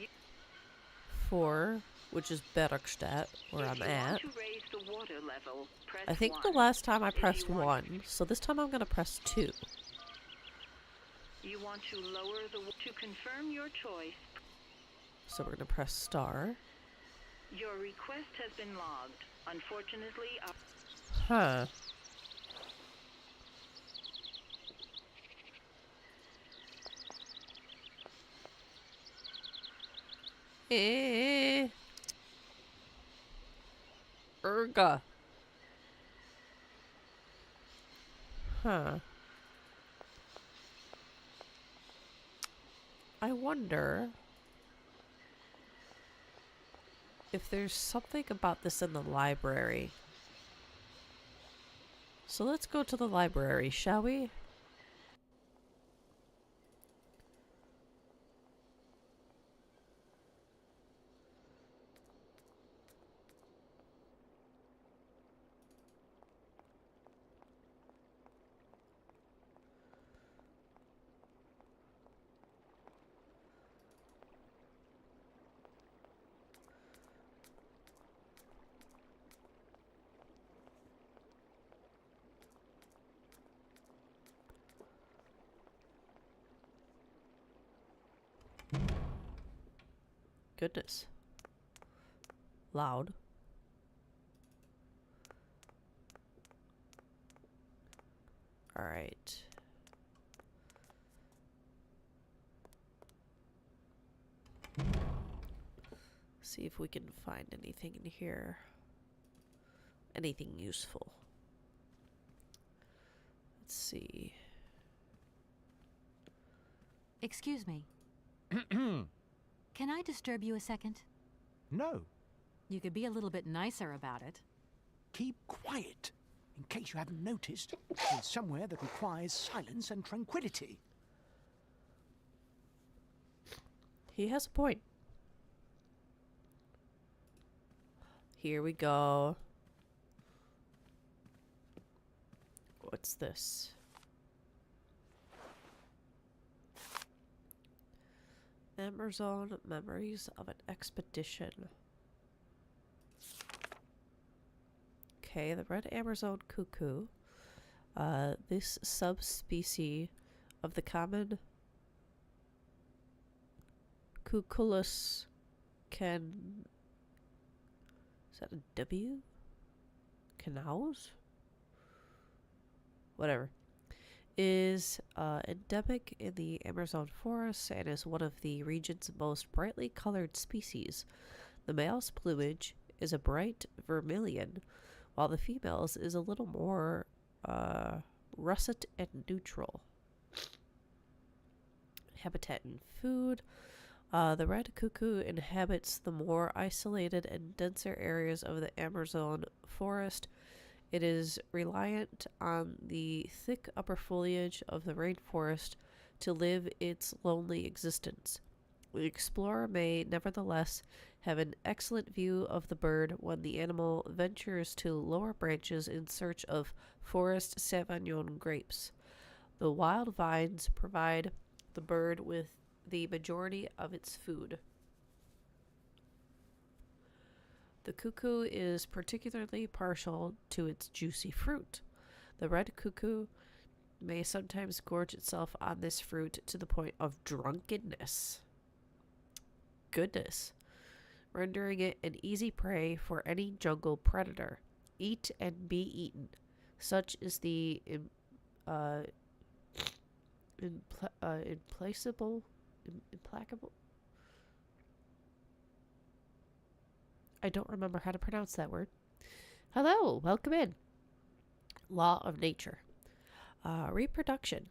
4, which is Barrockstadt, where I'm if you at. want to raise the water level, press I think 1. the last time I If you pressed want- 1, so this time I'm gonna press 2. You want to lower the... To confirm your choice, So we're gonna press star. your request has been logged. Unfortunately, Huh. Erga. Huh. I wonder if there's something about this in the library. So let's go to the library, shall we? Goodness. Loud. Alright. See if we can find anything in here. Anything useful. Let's see. Excuse me. Can I disturb you a second? No. You could be a little bit nicer about it. Keep quiet. In case you haven't noticed, it's somewhere that requires silence and tranquility. He has a point. Here we go. What's this? Amazon Memories of an Expedition. Okay, the red Amazon cuckoo. This subspecies of the common Cuculus can... Is that a W? Canals? Whatever. Is endemic in the Amazon forest and is one of the region's most brightly colored species. The male's plumage is a bright vermilion, while the female's is a little more russet and neutral. Habitat and food. The red cuckoo inhabits the more isolated and denser areas of the Amazon forest. It is reliant on the thick upper foliage of the rainforest to live its lonely existence. The explorer may nevertheless have an excellent view of the bird when the animal ventures to lower branches in search of forest Sauvignon grapes. The wild vines provide the bird with the majority of its food. The cuckoo is particularly partial to its juicy fruit. The red cuckoo may sometimes gorge itself on this fruit to the point of drunkenness. Goodness. Rendering it an easy prey for any jungle predator. Eat and be eaten. Such is the implacable. I don't remember how to pronounce that word. Hello, welcome in. Law of nature. Reproduction.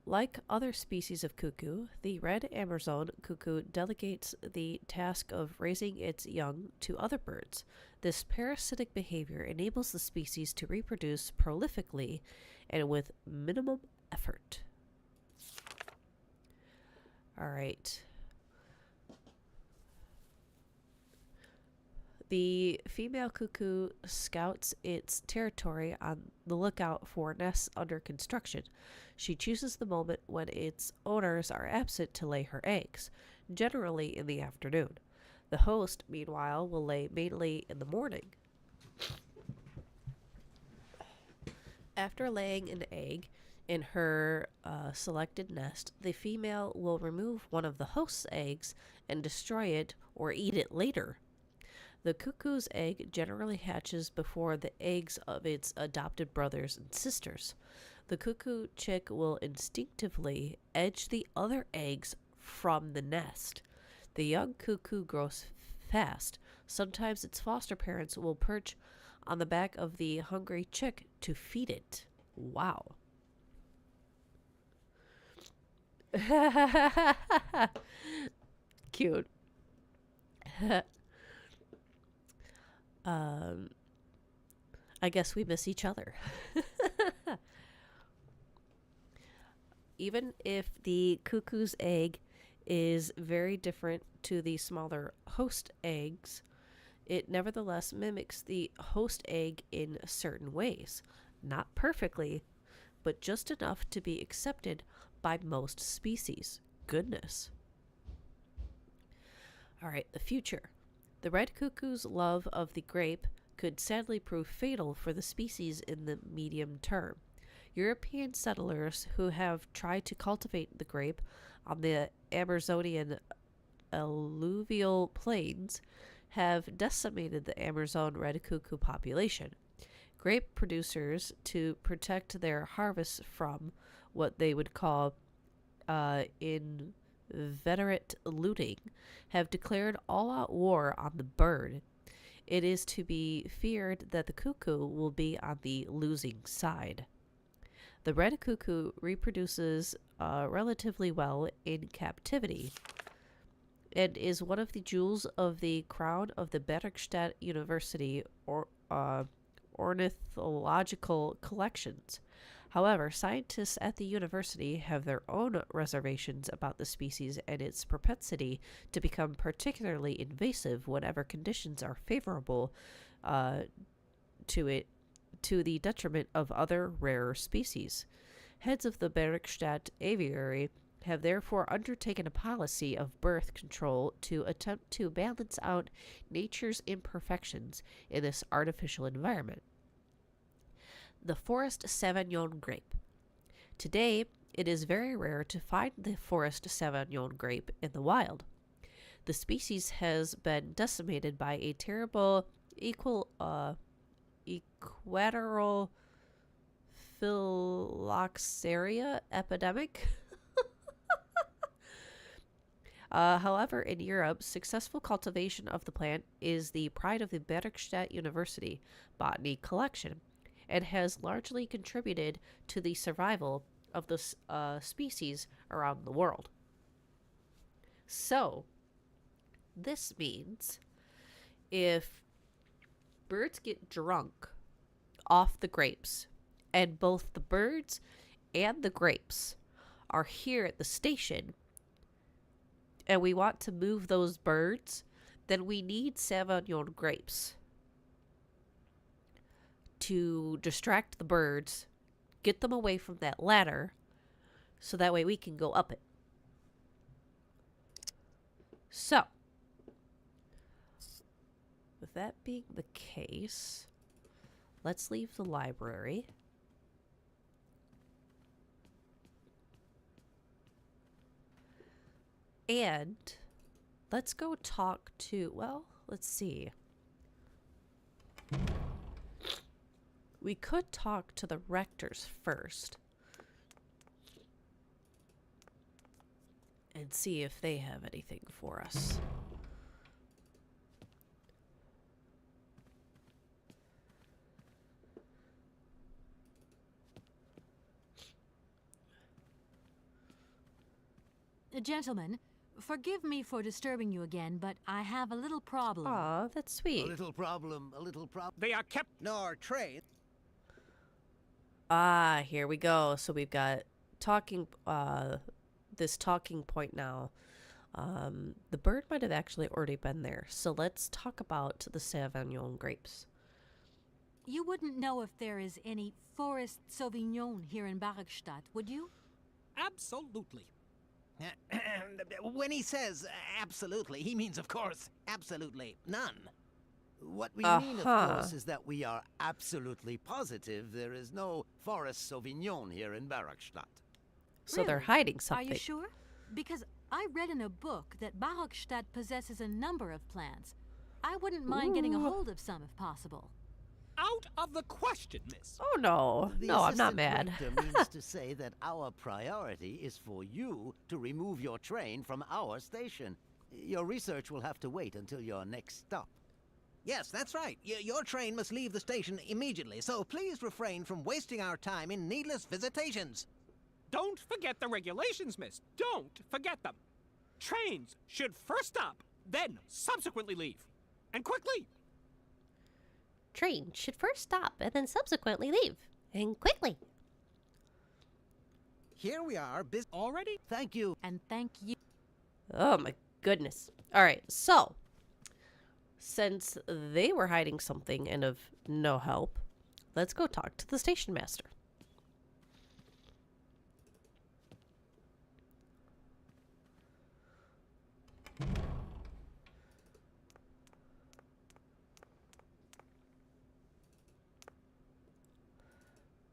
Like other species of cuckoo, the red Amazon cuckoo delegates the task of raising its young to other birds. This parasitic behavior enables the species to reproduce prolifically and with minimum effort. All right. The female cuckoo scouts its territory on the lookout for nests under construction. She chooses the moment when its owners are absent to lay her eggs, generally in the afternoon. The host, meanwhile, will lay mainly in the morning. After laying an egg in her selected nest, the female will remove one of the host's eggs and destroy it or eat it later. The cuckoo's egg generally hatches before the eggs of its adopted brothers and sisters. The cuckoo chick will instinctively edge the other eggs from the nest. The young cuckoo grows fast. Sometimes its foster parents will perch on the back of the hungry chick to feed it. Wow. Cute. um, I guess we miss each other. Even if the cuckoo's egg is very different to the smaller host eggs, it nevertheless mimics the host egg in certain ways. Not perfectly, but just enough to be accepted by most species. Goodness. All right, the future. The red cuckoo's love of the grape could sadly prove fatal for the species in the medium term. European settlers who have tried to cultivate the grape on the Amazonian alluvial plains have decimated the Amazon red cuckoo population. Grape producers, to protect their harvests from what they would call inveterate looting, have declared all-out war on the bird. It is to be feared that the cuckoo will be on the losing side. The red cuckoo reproduces relatively well in captivity and is one of the jewels of the crown of the Barrockstadt University ornithological collections. However, scientists at the university have their own reservations about the species and its propensity to become particularly invasive whenever conditions are favorable to it, to the detriment of other rarer species. Heads of the Barrockstadt aviary have therefore undertaken a policy of birth control to attempt to balance out nature's imperfections in this artificial environment. The forest Sauvignon grape. Today, it is very rare to find the forest Sauvignon grape in the wild. The species has been decimated by a terrible equatorial phylloxera epidemic. However, in Europe, successful cultivation of the plant is the pride of the Barrockstadt University botany collection and has largely contributed to the survival of the species around the world. So, this means if birds get drunk off the grapes, and both the birds and the grapes are here at the station, and we want to move those birds, then we need Sauvignon grapes to distract the birds, get them away from that ladder, so that way we can go up it. So, with that being the case, let's leave the library. And let's go talk to, well, let's see. We could talk to the rectors first and see if they have anything for us. Gentlemen, forgive me for disturbing you again, but I have a little problem. Aw, that's sweet. A little problem. They are kept Nor trade. Ah, here we go. So we've got talking, this talking point now. The bird might have actually already been there. So let's talk about the Sauvignon grapes. You wouldn't know if there is any forest Sauvignon here in Barrockstadt, would you? absolutely. When he says absolutely, he means, of course, absolutely none. What we mean, of course, is that we are absolutely positive there is no forest Sauvignon here in Barrockstadt. So they're hiding something. Are you sure? Because I read in a book that Barrockstadt possesses a number of plants. I wouldn't mind getting a hold of some if possible. Out of the question, miss. Oh, no. No, I'm not mad. The means to say that our priority is for you to remove your train from our station. Your research will have to wait until your next stop. Yes, that's right. Your train must leave the station immediately, so please refrain from wasting our time in needless visitations. Don't forget the regulations, miss. Don't forget them. Trains should first stop, then subsequently leave. And quickly. Train should first stop and then subsequently leave. And quickly. Here we are, already? Thank you. And thank you. Oh my goodness. All right, so since they were hiding something and of no help, let's go talk to the station master.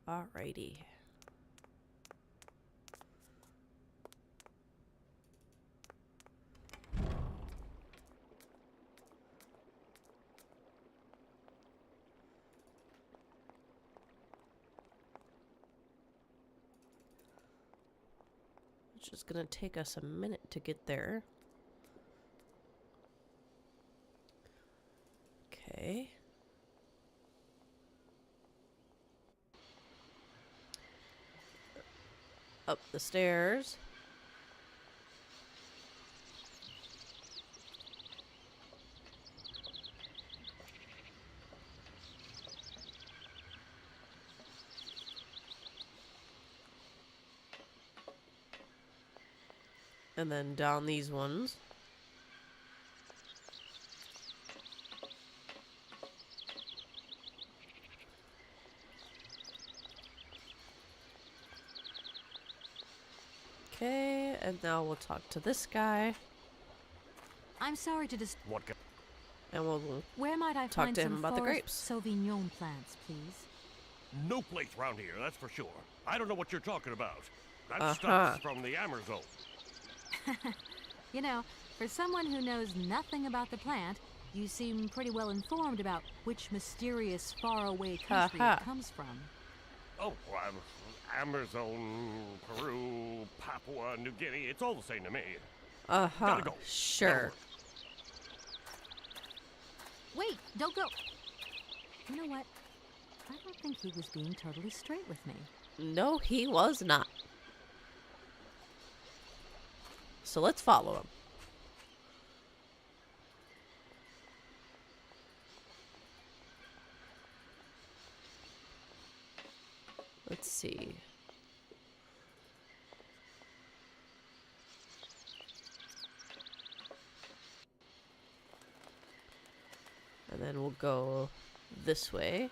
Alrighty. It's just gonna take us a minute to get there. Okay. Up the stairs. And then down these ones. Okay, and now we'll talk to this guy. I'm sorry to What guy? And we'll Where might I talk find to him some about the forest grapes. Sauvignon plants, please? No place around here, that's for sure. I don't know what you're talking about. That Uh-huh. stuff's from the Amazon. You know, for someone who knows nothing about the plant, you seem pretty well informed about which mysterious faraway country Ha-ha. it comes from. Oh, Amazon, Peru, Papua New Guinea. It's all the same to me. Uh-huh. Gotta go. Sure. Wait, don't go. You know what? I don't think he was being totally straight with me. No, he was not. So let's follow him. Let's see. And then we'll go this way.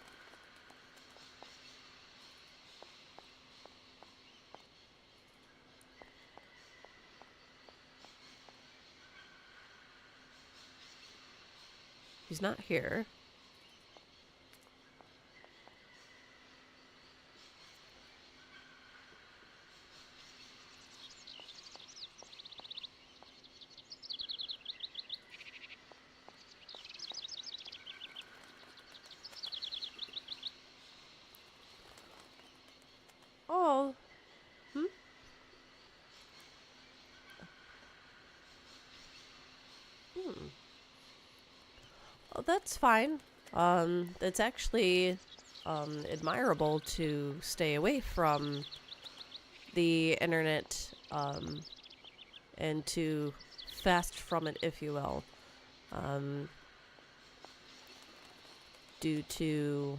He's not here. Oh. Hmm? Oh, that's fine. It's actually admirable to stay away from the internet and to fast from it, if you will, due to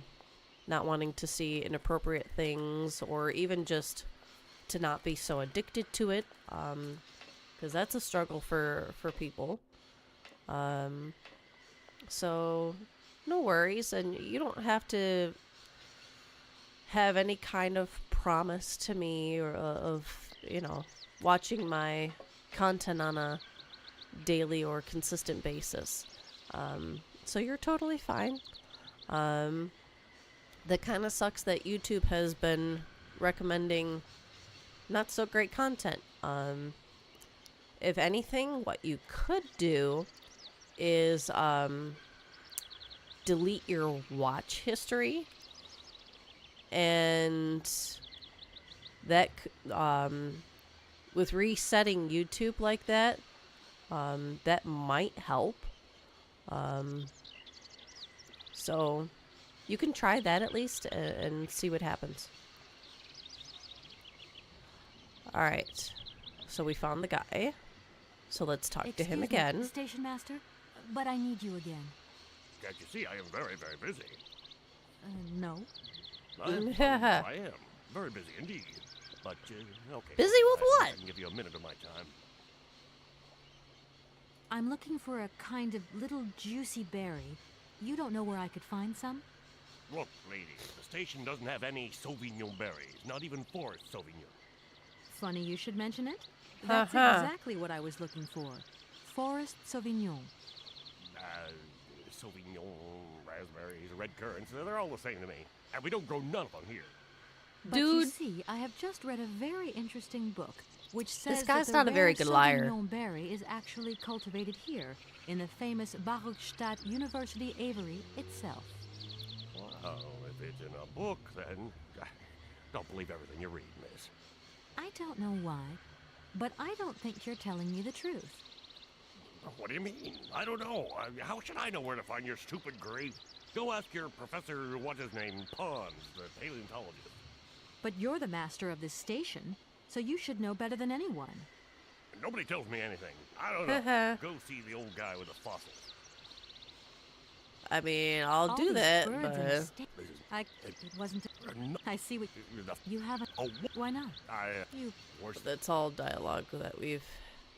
not wanting to see inappropriate things or even just to not be so addicted to it, because that's a struggle for people. So no worries, and you don't have to have any kind of promise to me or of, you know, watching my content on a daily or consistent basis. So you're totally fine. That kind of sucks that YouTube has been recommending not so great content. If anything, what you could do is delete your watch history, and that with resetting YouTube like that, that might help. So you can try that at least and see what happens. Alright. So we found the guy. So let's talk to him Excuse me, again. Station Master, but I need you again. Can't you see I am very, very busy? No. I am. Very busy indeed. But, okay. Busy with what? I can give you a minute of my time. I'm looking for a kind of little juicy berry. You don't know where I could find some? Look, lady, the station doesn't have any Sauvignon berries, not even forest Sauvignon. Funny you should mention it. That's exactly what I was looking for. Forest Sauvignon. Sauvignon, raspberries, red currants, they're all the same to me. And we don't grow none of them here. But you see, I have just read a very interesting book, which says This guy's that not the a very rare good liar. Sauvignon berry is actually cultivated here, in the famous Barrockstadt University aviary itself. Well, if it's in a book, then don't believe everything you read, miss. I don't know why, but I don't think you're telling me the truth. What do you mean? I don't know. How should I know where to find your stupid grave? Go ask your professor, what's his name, Pons, the paleontologist. But you're the master of this station, so you should know better than anyone. Nobody tells me anything. I don't know. Go see the old guy with the fossils. I mean, I'll All do these that, birds in but... a it wasn't... I see what... You haven't... Why not? You... That's all dialogue that we've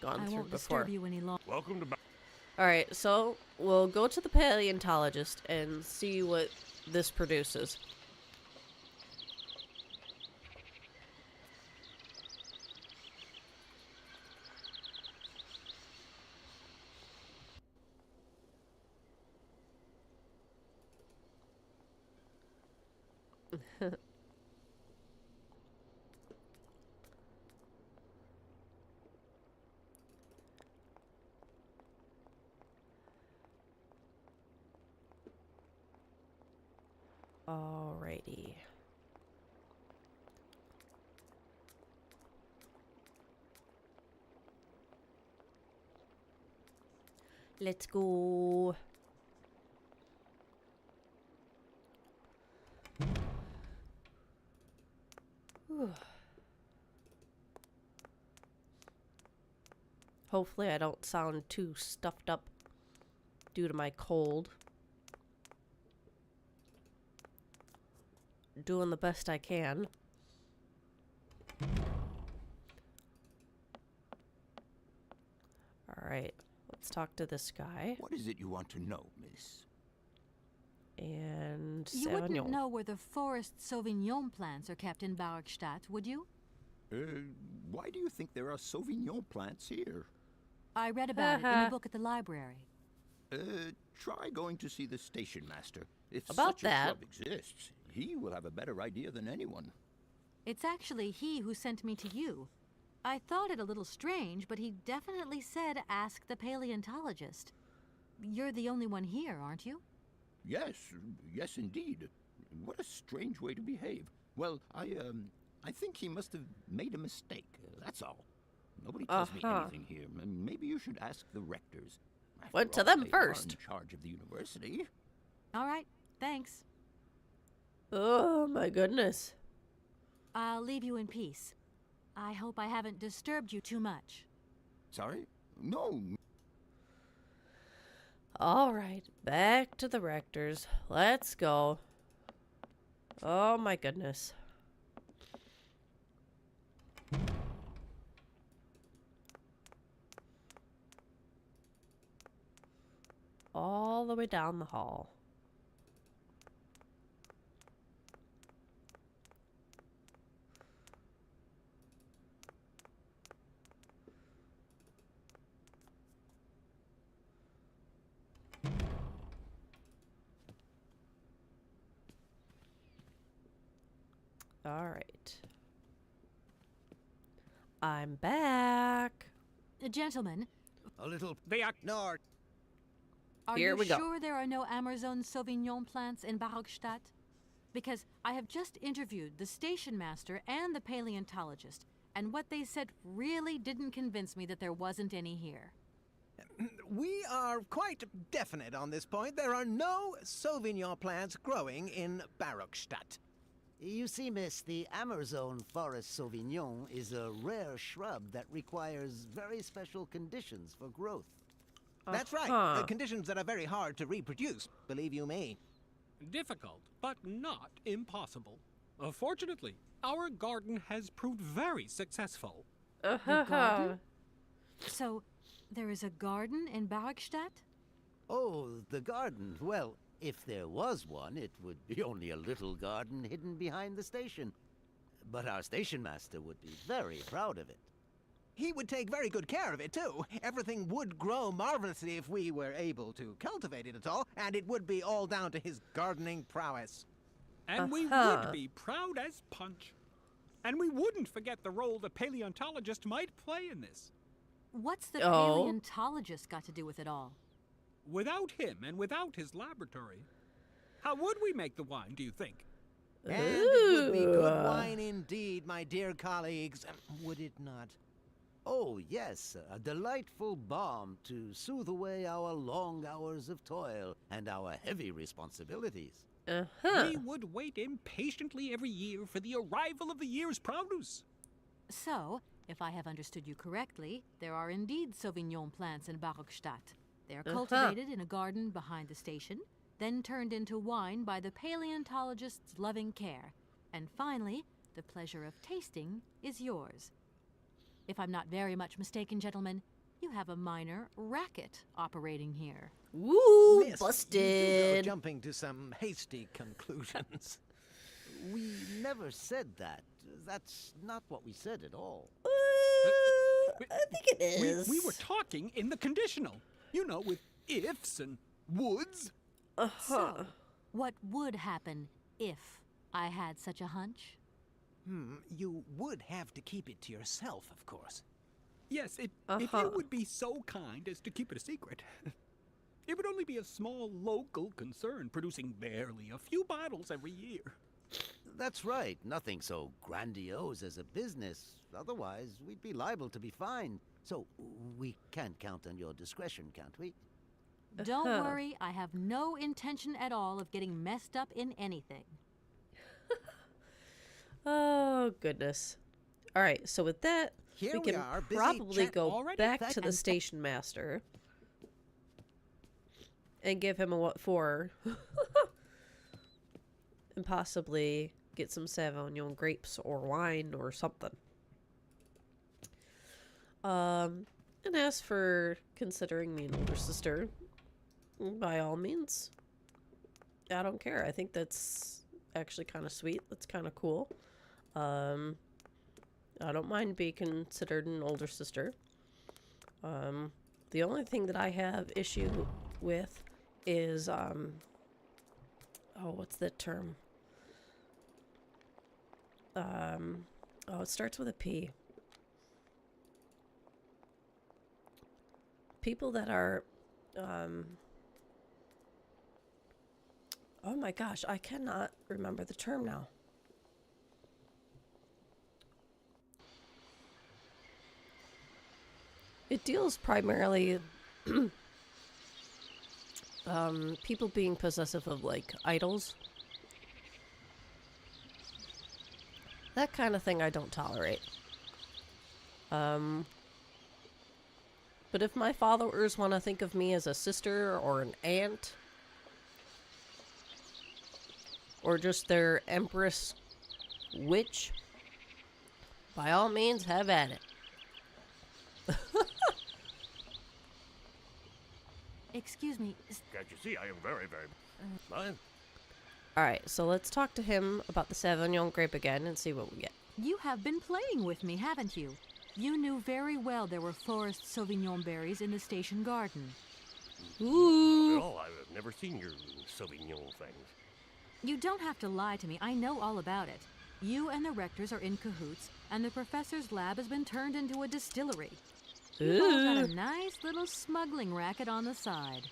gone I through won't before. disturb you any longer. Welcome to... Alright, so we'll go to the paleontologist and see what this produces. Alrighty. Let's go. Whew. Hopefully I don't sound too stuffed up due to my cold. Doing the best I can. Alright, let's talk to this guy. What is it you want to know, miss? And You wouldn't Sauvignon. know where the forest Sauvignon plants are kept in Barrockstadt, would you? Why do you think there are Sauvignon plants here? I read about it in a book at the library. Try going to see the station master. If About such that. a club exists, he will have a better idea than anyone. It's actually he who sent me to you. I thought it a little strange, but he definitely said ask the paleontologist. You're the only one here, aren't you? Yes, indeed. What a strange way to behave. Well, I think he must have made a mistake. That's all. Nobody tells me anything here. Maybe you should ask the rectors. Went to After all, them they are first. in charge of the university. All right, thanks. Oh my goodness. I'll leave you in peace. I hope I haven't disturbed you too much. Sorry? No. Alright, back to the rectors. Let's go. Oh my goodness. All the way down the hall. All right. I'm back. Gentlemen, A little... They are... Nord. are Here you we go. sure there are no Amazon Sauvignon plants in Barrockstadt? Because I have just interviewed the station master and the paleontologist, and what they said really didn't convince me that there wasn't any here. We are quite definite on this point. There are no Sauvignon plants growing in Barrockstadt. You see, miss, the Amazon Forest Sauvignon is a rare shrub that requires very special conditions for growth. That's right. Conditions that are very hard to reproduce, believe you me. Difficult, but not impossible. Fortunately, our garden has proved very successful. The garden? So, there is a garden in Barrockstadt? Oh, the garden. Well, if there was one, it would be only a little garden hidden behind the station. But our station master would be very proud of it. He would take very good care of it, too. Everything would grow marvelously if we were able to cultivate it at all, and it would be all down to his gardening prowess. And we would be proud as punch. And we wouldn't forget the role the paleontologist might play in this. What's the paleontologist got to do with it all? Without him and without his laboratory, how would we make the wine, do you think? And it would be good wine indeed, my dear colleagues, would it not? Oh, yes, a delightful balm to soothe away our long hours of toil and our heavy responsibilities. We would wait impatiently every year for the arrival of the year's produce. So, if I have understood you correctly, there are indeed Sauvignon plants in Barrockstadt. They are cultivated in a garden behind the station, then turned into wine by the paleontologist's loving care. And finally, the pleasure of tasting is yours. If I'm not very much mistaken, gentlemen, you have a minor racket operating here. Woo! Miss, Busted! You do go jumping to some hasty conclusions. We never said that. That's not what we said at all. I think it is. We were talking in the conditional. You know, with ifs and woulds. So, what would happen if I had such a hunch? You would have to keep it to yourself, of course. Yes, if you would be so kind as to keep it a secret. It would only be a small local concern, producing barely a few bottles every year. That's right. Nothing so grandiose as a business. Otherwise, we'd be liable to be fined. So, we can't count on your discretion, can't we? Don't worry, I have no intention at all of getting messed up in anything. Oh, goodness. All right, so with that, we can probably go back to the station master and give him a what for and possibly get some Sauvignon grapes or wine or something. And as for considering me an older sister, by all means, I don't care. I think that's actually kind of sweet. That's kind of cool. I don't mind being considered an older sister. The only thing that I have issue with is, what's that term? It starts with a P. People that are, oh my gosh, I cannot remember the term now. It deals primarily people being possessive of like idols. That kind of thing I don't tolerate. But if my followers want to think of me as a sister or an aunt, or just their empress witch, by all means, have at it. Excuse me. Can't you see I am very, very fine? Alright, so let's talk to him about the Sauvignon grape again and see what we get. You have been playing with me, haven't you? You knew very well there were forest Sauvignon berries in the station garden. Ooh! No, I've never seen your Sauvignon things. You don't have to lie to me. I know all about it. You and the rectors are in cahoots, and the professor's lab has been turned into a distillery. You've all got a nice little smuggling racket on the side.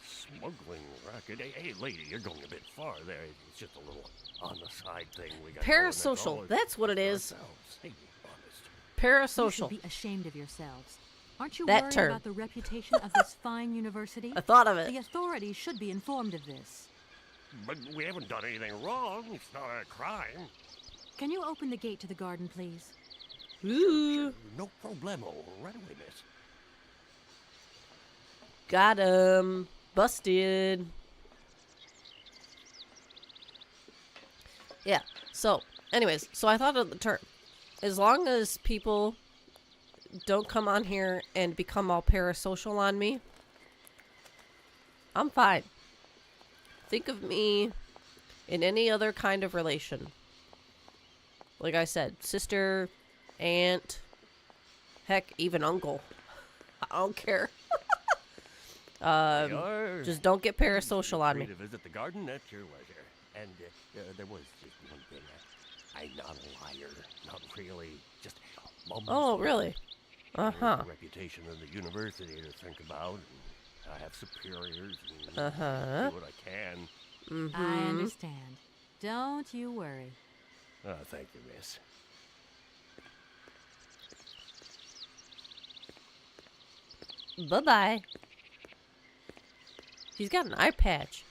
Smuggling racket? Hey, lady, you're going a bit far there. It's just a little on-the-side thing we got. Parasocial. That's what it is. Hey, Parasocial. You should be ashamed of yourselves. Aren't you that worried term. about the reputation of this fine university? I thought of it. The authorities should be informed of this. But we haven't done anything wrong. It's not a crime. Can you open the gate to the garden, please? Ooh. Sure, no problemo. Right away, miss. Got him. Busted. Yeah. So, anyways, so I thought of the term. As long as people don't come on here and become all parasocial on me, I'm fine. Think of me in any other kind of relation. Like I said, sister, aunt, heck, even uncle. I don't care. Just don't get parasocial on me. To visit the garden at your leisure. And there was just one thing. I'm not a liar. Not really. Just Oh, really? Uh-huh. The reputation of the university to think about. I have superiors. And do what I can. Mm-hmm. I understand. Don't you worry. Oh, thank you, miss. Bye-bye. He's got an eye patch.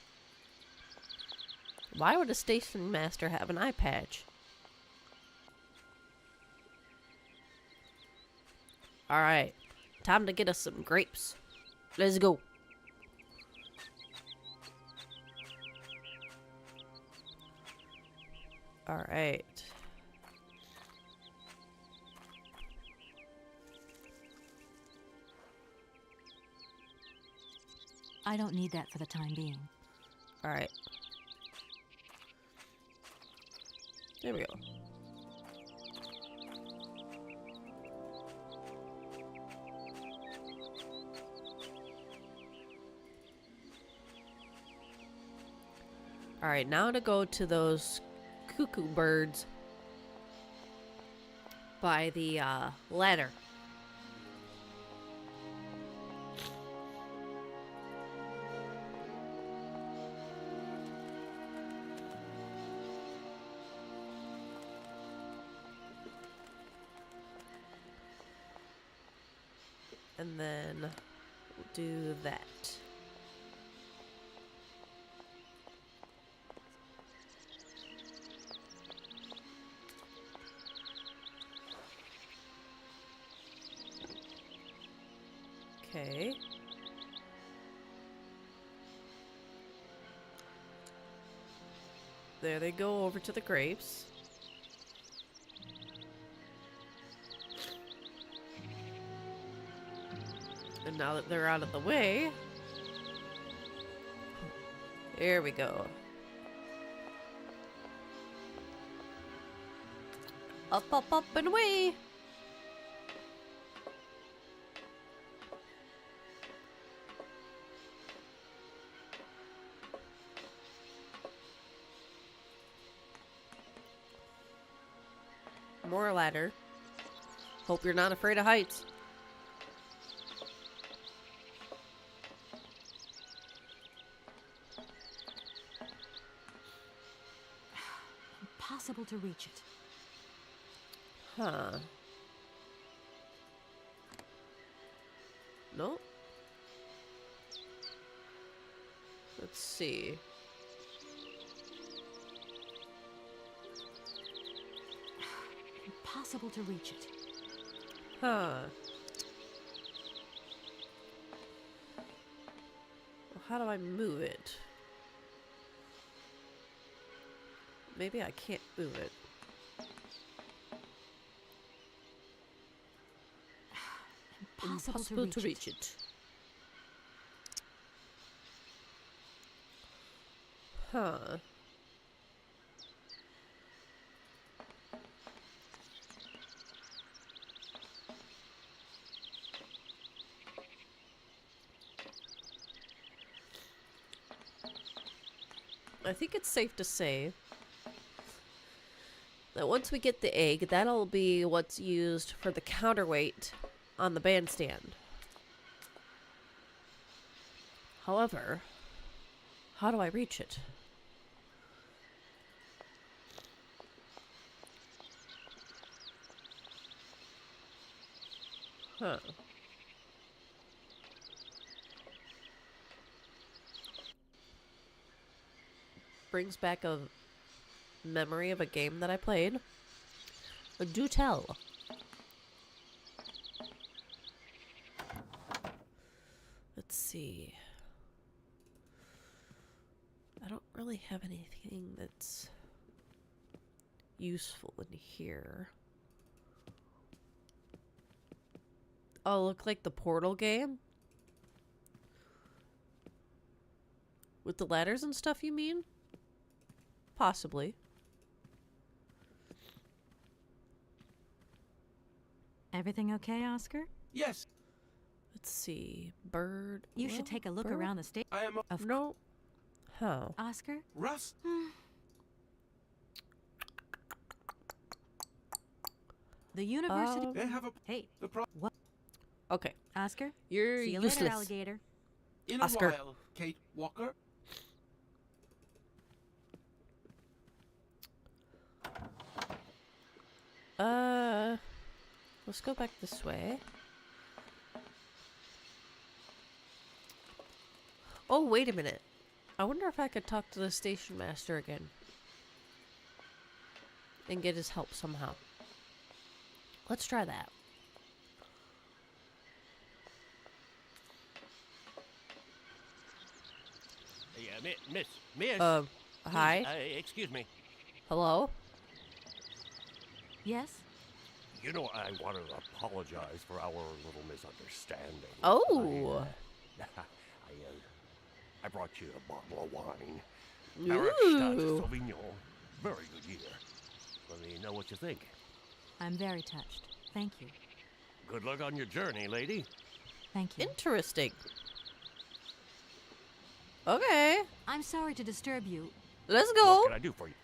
Why would a station master have an eye patch? Alright. Time to get us some grapes. Let's go. Alright. I don't need that for the time being. Alright. There we go. Alright, now to go to those cuckoo birds by the ladder. And then we'll do that. Okay. There they go over to the grapes. And now that they're out of the way, here we go. Up, up, up, and away! More ladder. Hope you're not afraid of heights. Impossible to reach it. Huh. Nope. Let's see. Impossible to reach it. Huh. Well, how do I move it? Maybe I can't move it. Impossible to reach it. Huh. I think it's safe to say that once we get the egg, that'll be what's used for the counterweight on the bandstand. However, how do I reach it? Huh. brings back a memory of a game that I played. Do tell. Let's see. I don't really have anything that's useful in here. Oh, look like the Portal game? With the ladders and stuff, you mean? Possibly. Everything okay, Oscar? Yes. Let's see. Bird. You should take a look around the state. I am a... No. Huh. Oscar? Russ? The university... They have a... Hey, what? Okay. Oscar? You're See you useless. later, alligator. In Oscar. a while, Kate Walker. Let's go back this way. Oh, wait a minute. I wonder if I could talk to the station master again. And get his help somehow. Let's try that. Hey, miss. Hi? Excuse me. Hello? Yes? You know, I want to apologize for our little misunderstanding. Oh! I brought you a bottle of wine. Ooh. Barrockstadt Sauvignon. Very good year. Let me know what you think. I'm very touched. Thank you. Good luck on your journey, lady. Thank you. Interesting. Okay. I'm sorry to disturb you. Let's go. What can I do for you?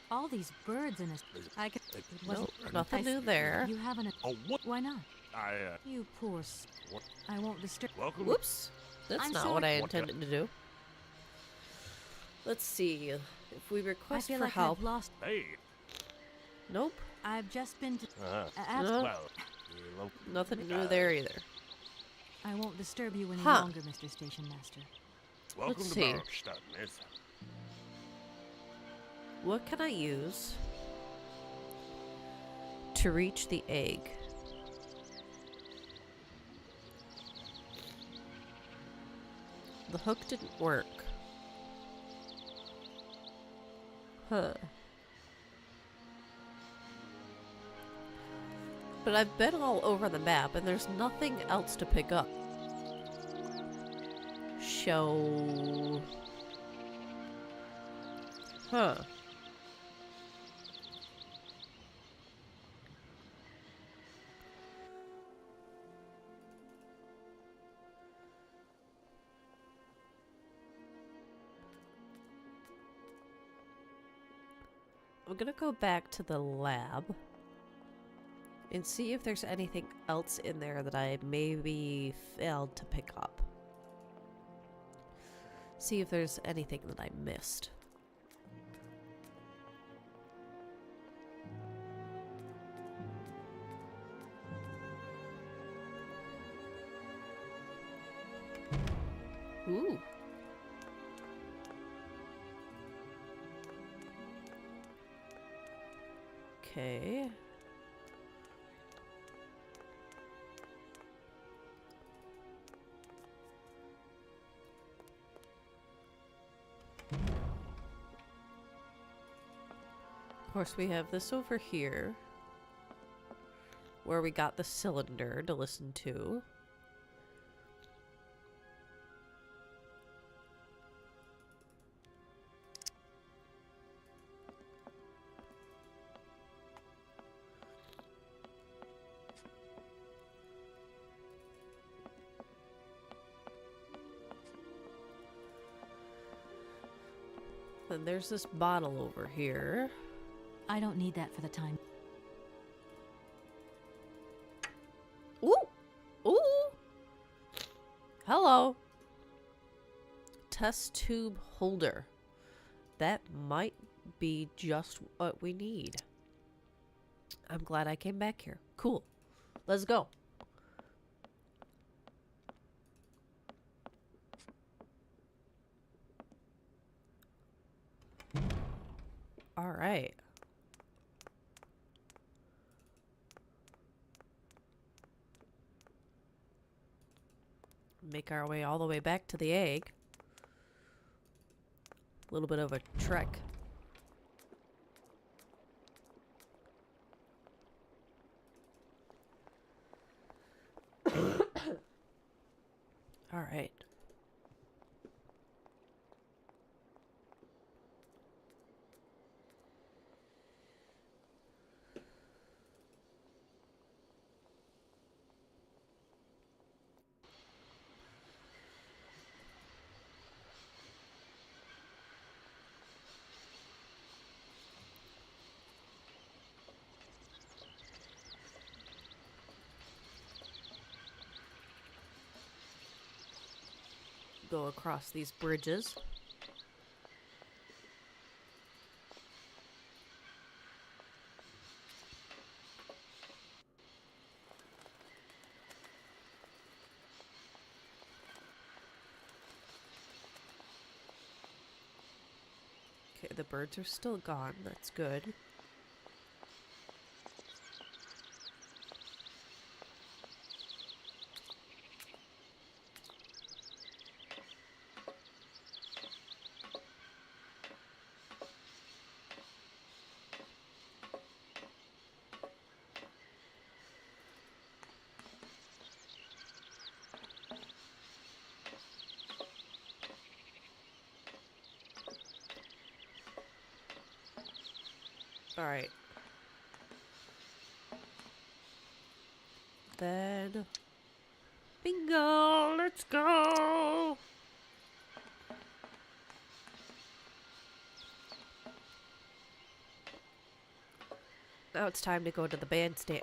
All these birds in this... I could... Nope, nothing new there. You haven't... Oh, what? Why not? I, You poor... What? I won't disturb... Welcome. Whoops. That's I'm not sorry. what I What can intended to do. Let's see. If we I request feel for like help... I've lost... Hey. Nope. I've just been to... No. Well, Nothing new there either. I won't disturb you any Huh. longer, Mr. Station Master. welcome Let's to see. Barrockstadt, miss. What can I use to reach the egg? The hook didn't work. Huh. But I've been all over the map and there's nothing else to pick up. Show. Huh. I'm gonna go back to the lab and see if there's anything else in there that I maybe failed to pick up. See if there's anything that I missed. Ooh. Okay. Of course, we have this over here, where we got the cylinder to listen to. And there's this bottle over here. I don't need that for the time. Ooh! Ooh! Hello. Test tube holder. That might be just what we need. I'm glad I came back here. Cool. Let's go. right. Make our way all the way back to the egg. A little bit of a trek. All right. Go across these bridges. Okay, the birds are still gone. That's good. Alright. Then... Bingo! Let's go! Now it's time to go to the bandstand.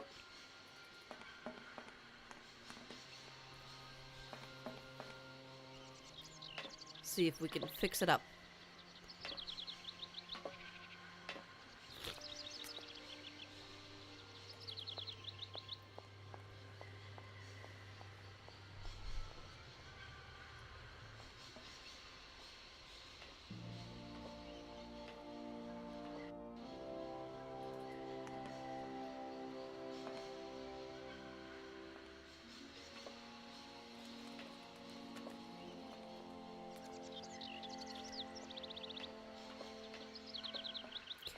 See if we can fix it up.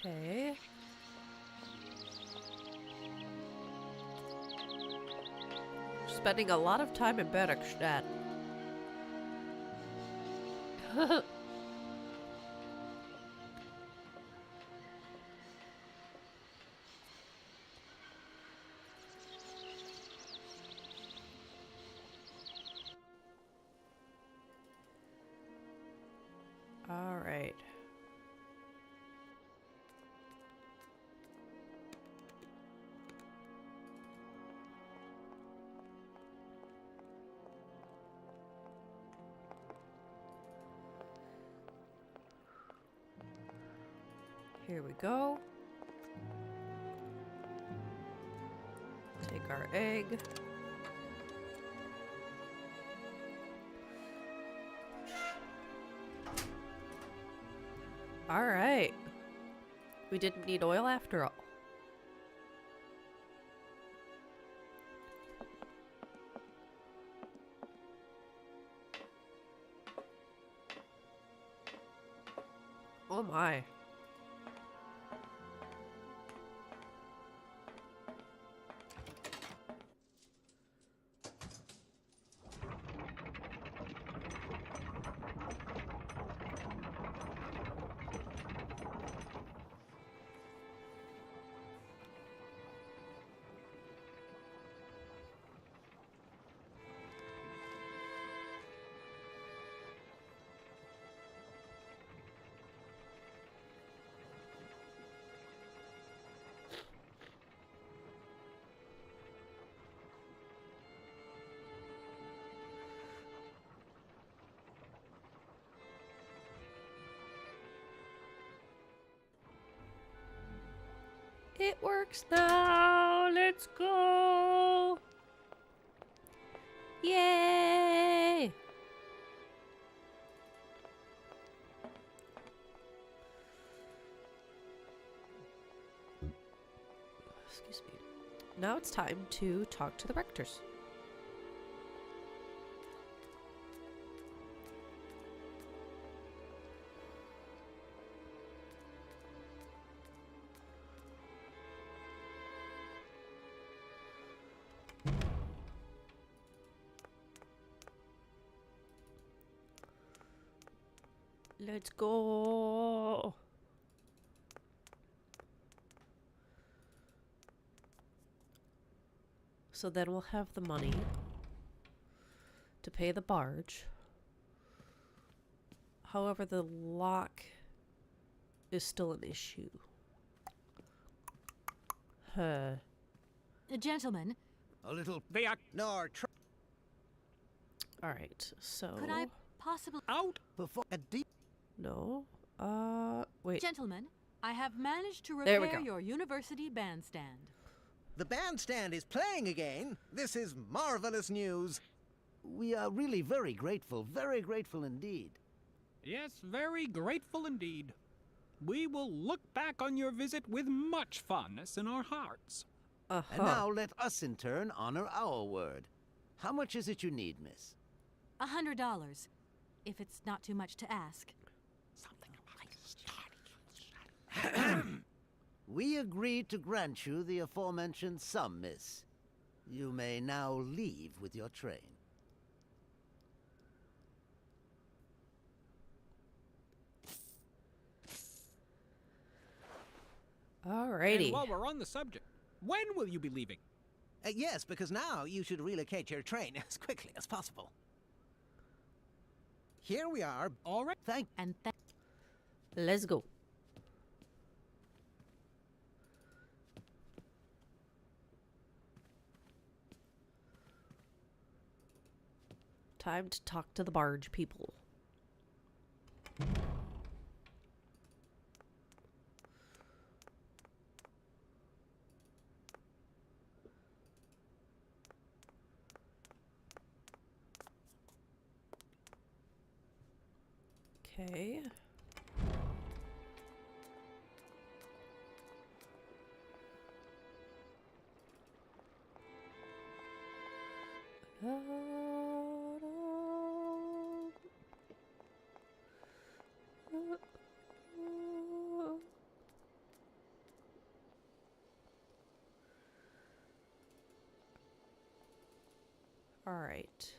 Okay. Spending a lot of time in Barrockstadt. All right. Here we go. Take our egg. All right. We didn't need oil after all. Oh my. It works now. Let's go. Yay. Excuse me. Now it's time to talk to the rectors. Let's go. So then we'll have the money to pay the barge. However, the lock is still an issue. Gentlemen. A little. They are Nor. All right. So. Could I possibly out Before a deep. No. Wait. Gentlemen, I have managed to There we repair go. your university bandstand. The bandstand is playing again. This is marvelous news. We are really very grateful indeed. Yes, very grateful indeed. We will look back on your visit with much fondness in our hearts. And now let us in turn honor our word. How much is it you need, miss? $100, if it's not too much to ask. We agree to grant you the aforementioned sum, miss. You may now leave with your train. Alrighty. And while we're on the subject, when will you be leaving? Yes, because now you should relocate your train as quickly as possible. Here we are. All right. Let's go. Time to talk to the barge people. Okay. All right.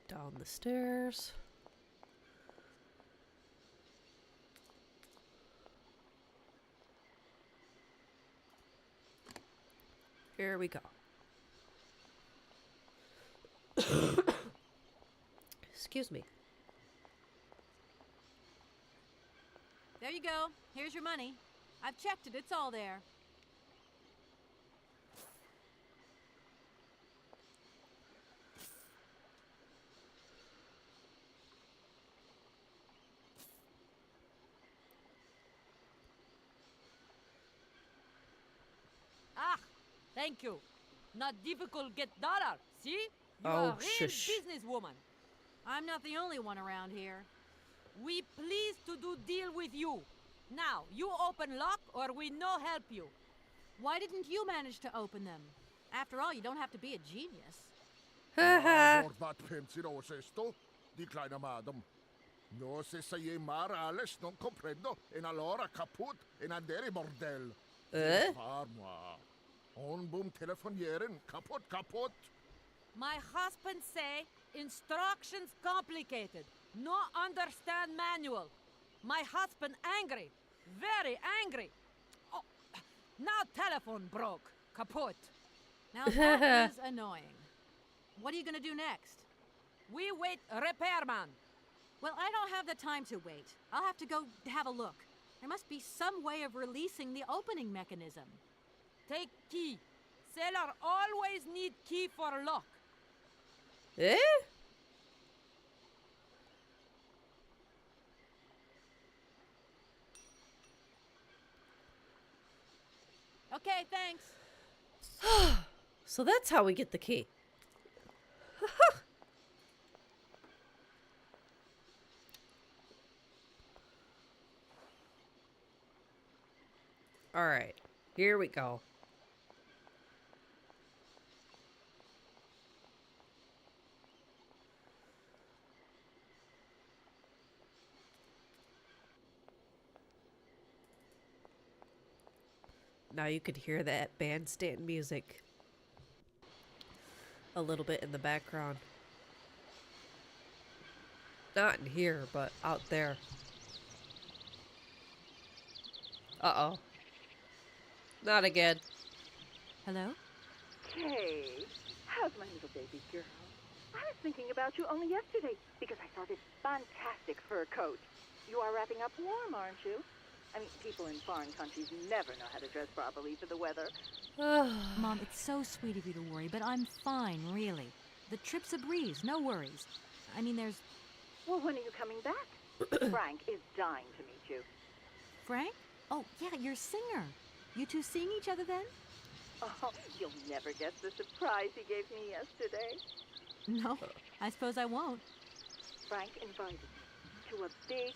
Down the stairs. Here we go. Excuse me. There you go. Here's your money. I've checked it. It's all there. Ah, thank you. Not difficult get dollar. See? You Oh, are real shush. businesswoman. I'm not the only one around here. We pleased to do deal with you. Now, you open lock or we no help you. Why didn't you manage to open them? After all, you don't have to be a genius. Vad pensar esto? Di kleine madam. No se sai Alice non comprendo en allora kaput en andere bordel. Farma. On boom telefonieren kaput. My husband say instructions complicated. No understand manual. My husband angry. Very angry. Oh, now telephone broke. Kaput. Now that is annoying. What are you going to do next? We wait repairman. Well, I don't have the time to wait. I'll have to go have a look. There must be some way of releasing the opening mechanism. Take key. Sailor always need key for lock. Eh? Okay, thanks. So that's how we get the key. Alright. Here we go. Now you could hear that bandstand music a little bit in the background. Not in here, but out there. Uh-oh. Not again. Hello? Kate, how's my little baby girl? I was thinking about you only yesterday because I saw this fantastic fur coat. You are wrapping up warm, aren't you? I mean, people in foreign countries never know how to dress properly for the weather. Mom, it's so sweet of you to worry, but I'm fine, really. The trip's a breeze, no worries. I mean, there's... Well, when are you coming back? Frank is dying to meet you. Frank? Oh, yeah, your singer. You two seeing each other then? Oh, you'll never guess the surprise he gave me yesterday. No, I suppose I won't. Frank invited me to a big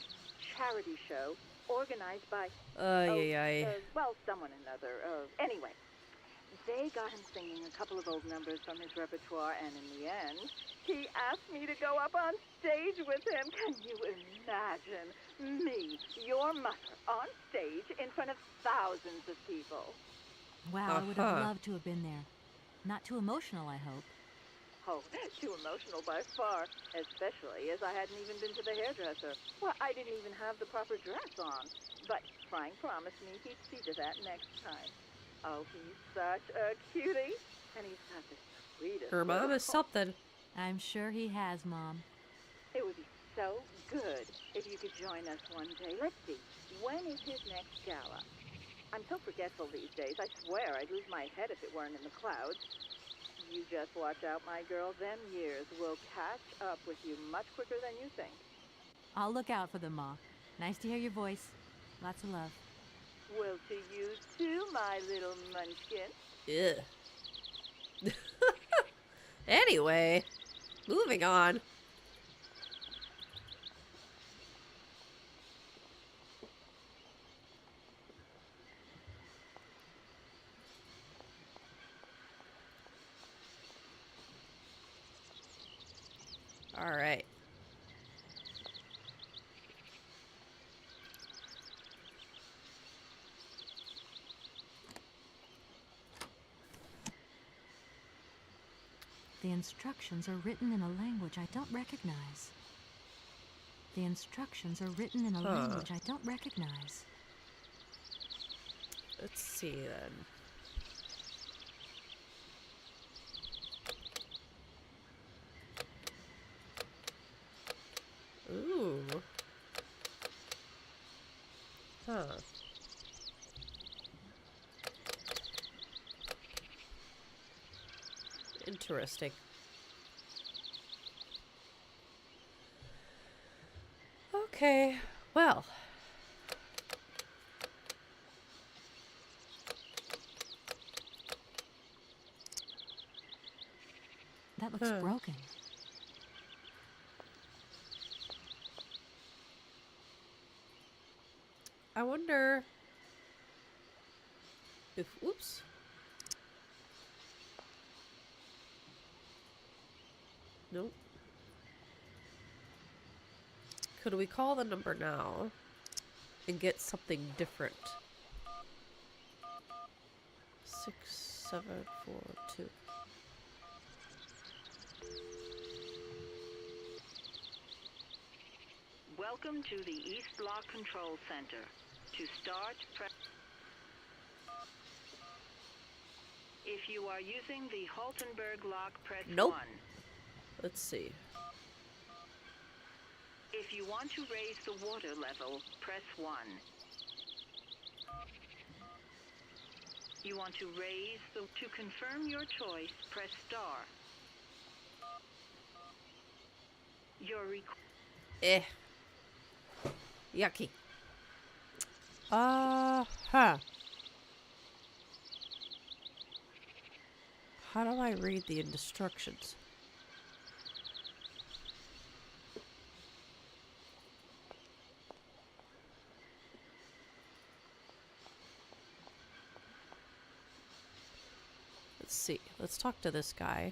charity show organized by, well, someone another. Anyway, they got him singing a couple of old numbers from his repertoire, and in the end, he asked me to go up on stage with him. Can you imagine me, your mother, on stage in front of thousands of people? Wow, I would have loved to have been there. Not too emotional, I hope. Oh, too emotional by far, especially as I hadn't even been to the hairdresser. Well, I didn't even have the proper dress on. But Frank promised me he'd see to that next time. Oh, he's such a cutie. And he's got the sweetest... Her mom is something. I'm sure he has, Mom. It would be so good if you could join us one day. Let's see, when is his next gala? I'm so forgetful these days. I swear I'd lose my head if it weren't in the clouds. You just watch out, my girl. Them years will catch up with you much quicker than you think. I'll look out for them, Ma. Nice to hear your voice. Lots of love. Well, to you too, my little munchkin. Ugh. Anyway, moving on. All right. The instructions are written in a language I don't recognize. The instructions are written in a language I don't recognize. Let's see then. Ooh. Huh. Interesting. Okay, well. That looks broken. I wonder if, oops. Nope. Could we call the number now and get something different? 6742. Welcome to the East Block Control Center. To start, press... If you are using the Haltenberg lock, press 1. Let's see. If you want to raise the water level, press 1. You want to raise the... To confirm your choice, press star. Your Yucky. How do I read the instructions? see. Let's talk to this guy.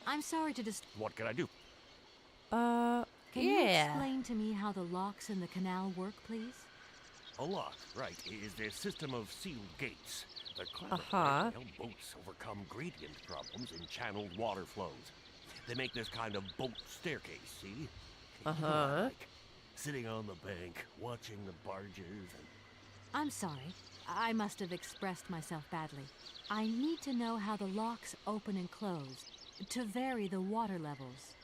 I'm sorry to What can I do? Can yeah. you explain to me how the locks in the canal work, please? A lock, right, is their system of sealed gates. They're clever, Uh-huh. right? They help boats overcome gradient problems in channeled water flows. They make this kind of boat staircase, see? Uh-huh. Like sitting on the bank, watching the barges and... I'm sorry. I must have expressed myself badly. I need to know how the locks open and close, to vary the water levels.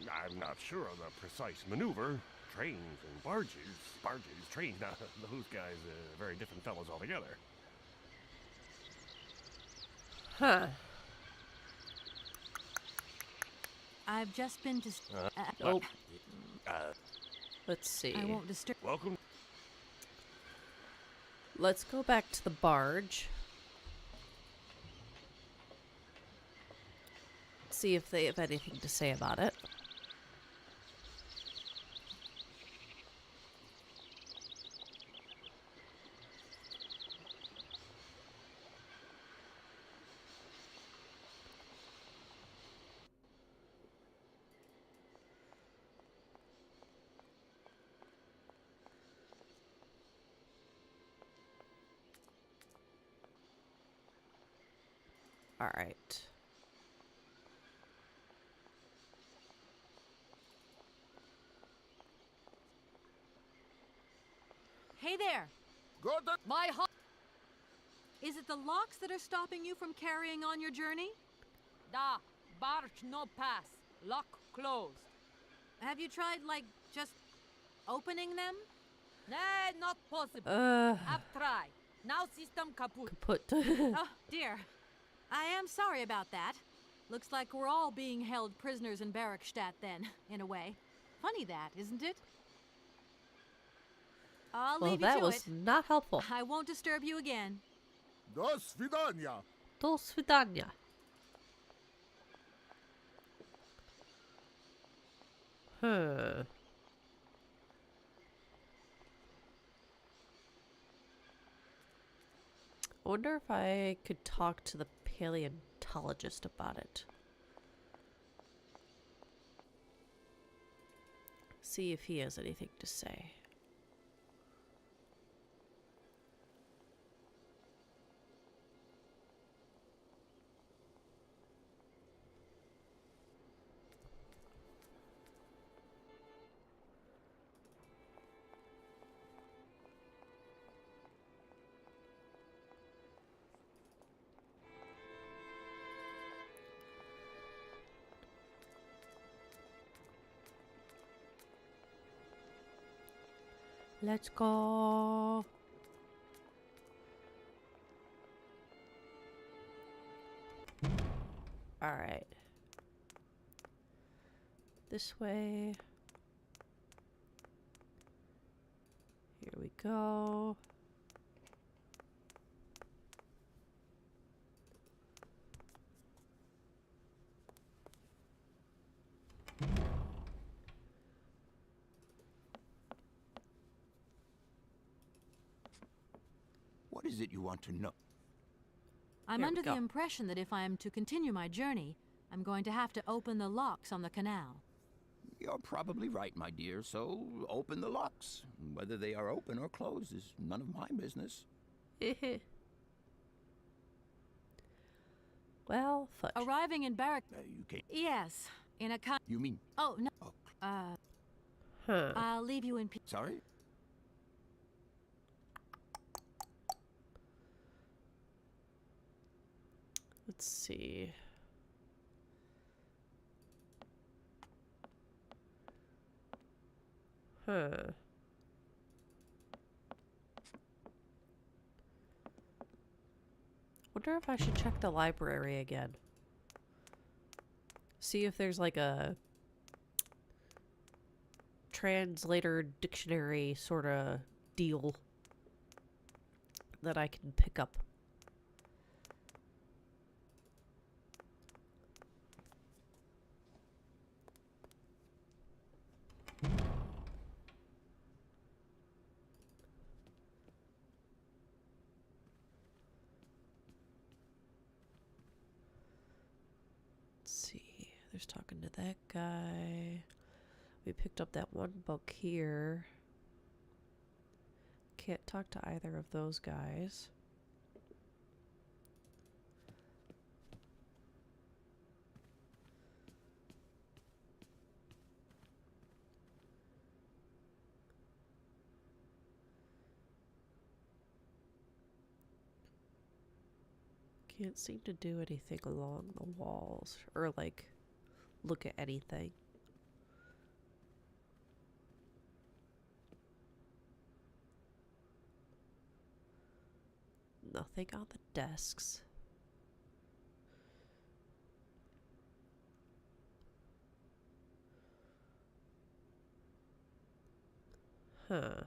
I'm not sure of the precise maneuver. Trains and barges, trains, now those guys are very different fellows altogether. Huh. I've just been to... Oh. Let's see. I won't disturb... Welcome. Let's go back to the barge. See if they have anything to say about it. All right. Hey there! Good. My Is it the locks that are stopping you from carrying on your journey? Da, barge no pass. Lock closed. Have you tried, like, just opening them? Nah, not possible. Have try. Now system kaput. Kaput. Oh, dear. I am sorry about that. Looks like we're all being held prisoners in Barrockstadt then, in a way. Funny that, isn't it? I'll Well, leave you that to was it. not helpful. I won't disturb you again. Do svidania. Do svidania. Huh. I wonder if I could talk to the paleontologist about it. See if he has anything to say. Let's go. All right. This way. Here we go. What is it you want to know? I'm Here we under the go. impression that if I am to continue my journey, I'm going to have to open the locks on the canal. You're probably right, my dear, so open the locks. Whether they are open or closed is none of my business. Well, fudge. Arriving in Barrack... You can't... Yes, in a kind... You mean... Oh, no. Huh. I'll leave you in peace. Sorry? Let's see. Huh. Wonder if I should check the library again. See if there's like a translator dictionary sort of deal that I can pick up. upstairs talking to that guy. We picked up that one book here. Can't talk to either of those guys. Can't seem to do anything along the walls or like look at anything. Nothing on the desks. Huh.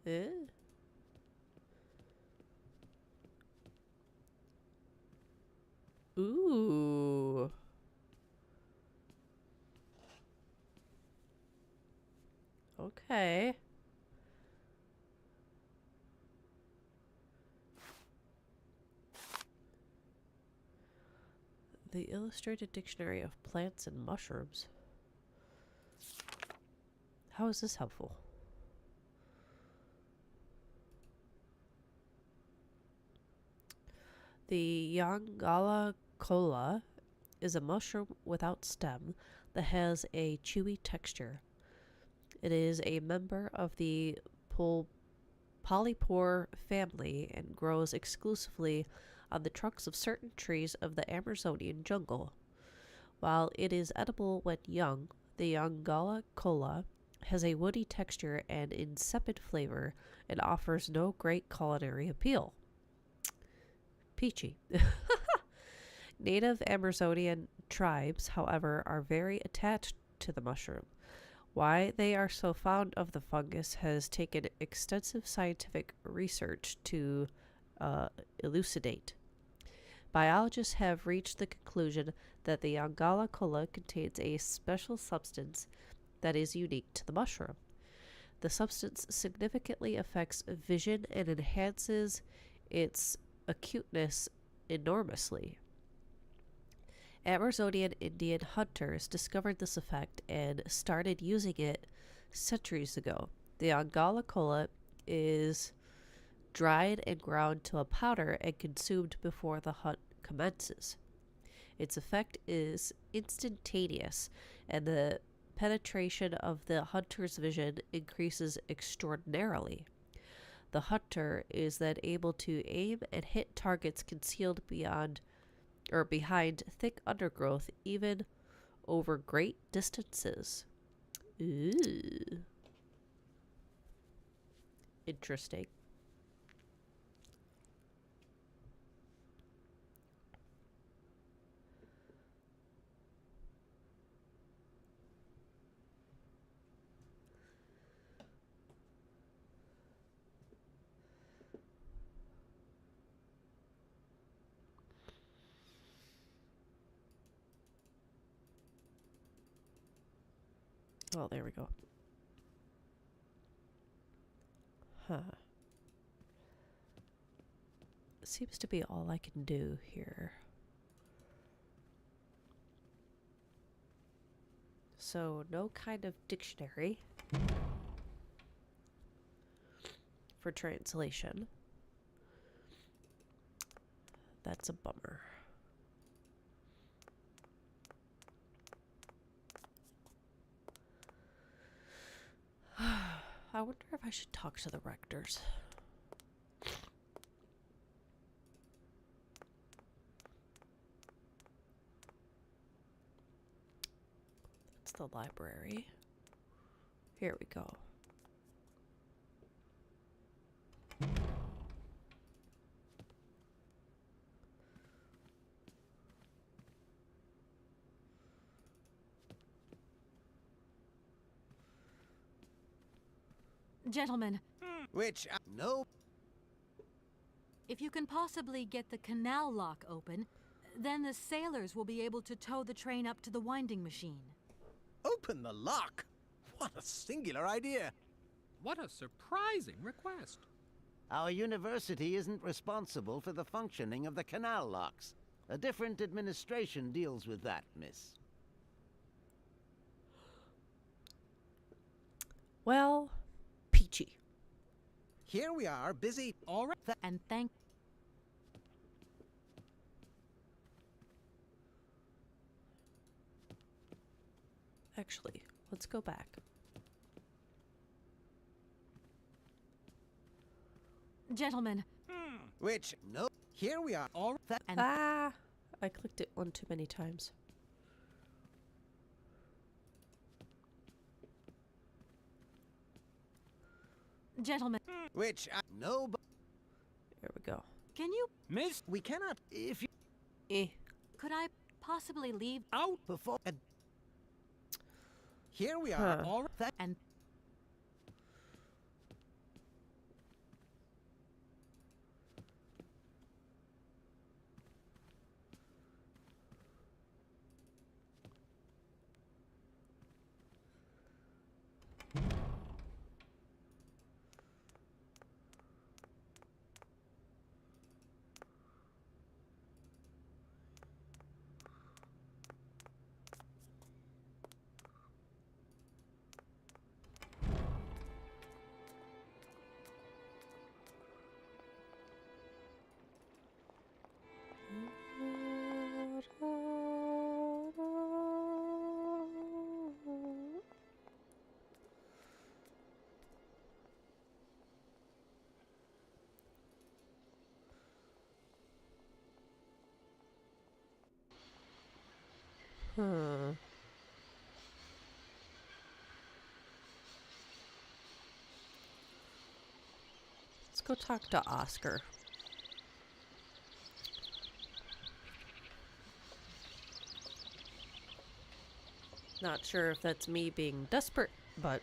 Eh? Ooh. Okay. The Illustrated Dictionary of Plants and Mushrooms. How is this helpful? The Yangala cola is a mushroom without stem that has a chewy texture. It is a member of the polypore family and grows exclusively on the trunks of certain trees of the Amazonian jungle. While it is edible when young, the Yangala cola has a woody texture and insipid flavor and offers no great culinary appeal. Peachy. Native Amazonian tribes, however, are very attached to the mushroom. Why they are so fond of the fungus has taken extensive scientific research to elucidate. Biologists have reached the conclusion that the Yangala cola contains a special substance that is unique to the mushroom. The substance significantly affects vision and enhances its acuteness enormously. Amazonian Indian hunters discovered this effect and started using it centuries ago. The Yangala cola is dried and ground to a powder and consumed before the hunt commences. Its effect is instantaneous, and the penetration of the hunter's vision increases extraordinarily. The hunter is then able to aim and hit targets concealed behind thick undergrowth, even over great distances. Ooh. Interesting. Oh, there we go. Huh. Seems to be all I can do here. So, no kind of dictionary for translation. That's a bummer. I wonder if I should talk to the rectors. That's the library. Here we go. Gentlemen. Which, no. If you can possibly get the canal lock open, then the sailors will be able to tow the train up to the winding machine. Open the lock? What a singular idea! What a surprising request. Our university isn't responsible for the functioning of the canal locks. A different administration deals with that, miss. Well, peachy. Here we are, busy. All right. And thank... Actually, let's go back. Gentlemen. Which, no, here we are. All right. And I clicked it one too many times. Gentlemen. Which, no, but... There we go. Can you... Miss? We cannot, if you... Could I possibly leave out before... Here we are. All right. And... Let's go talk to Oscar. Not sure if that's me being desperate, but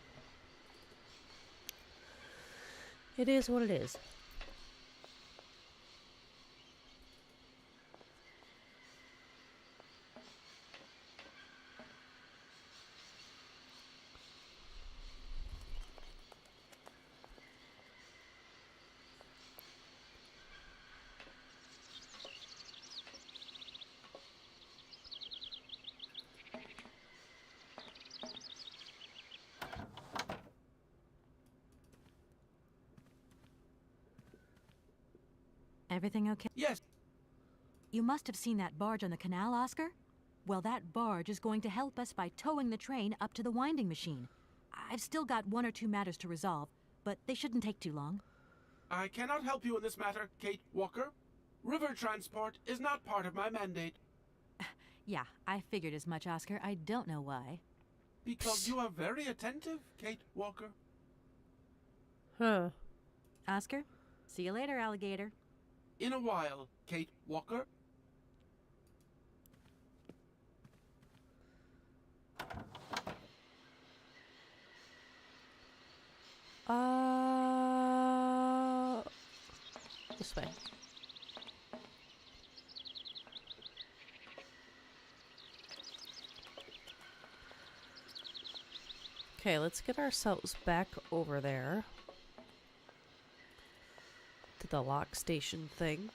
it is what it is. Everything okay? Yes. You must have seen that barge on the canal, Oscar? Well, that barge is going to help us by towing the train up to the winding machine. I've still got 1 or 2 matters to resolve, but they shouldn't take too long. I cannot help you in this matter, Kate Walker. River transport is not part of my mandate. Yeah, I figured as much, Oscar. I don't know why. Because you are very attentive, Kate Walker. Huh. Oscar, see you later, alligator. In a while, Kate Walker. This way. Okay, let's get ourselves back over there to the lock station thing.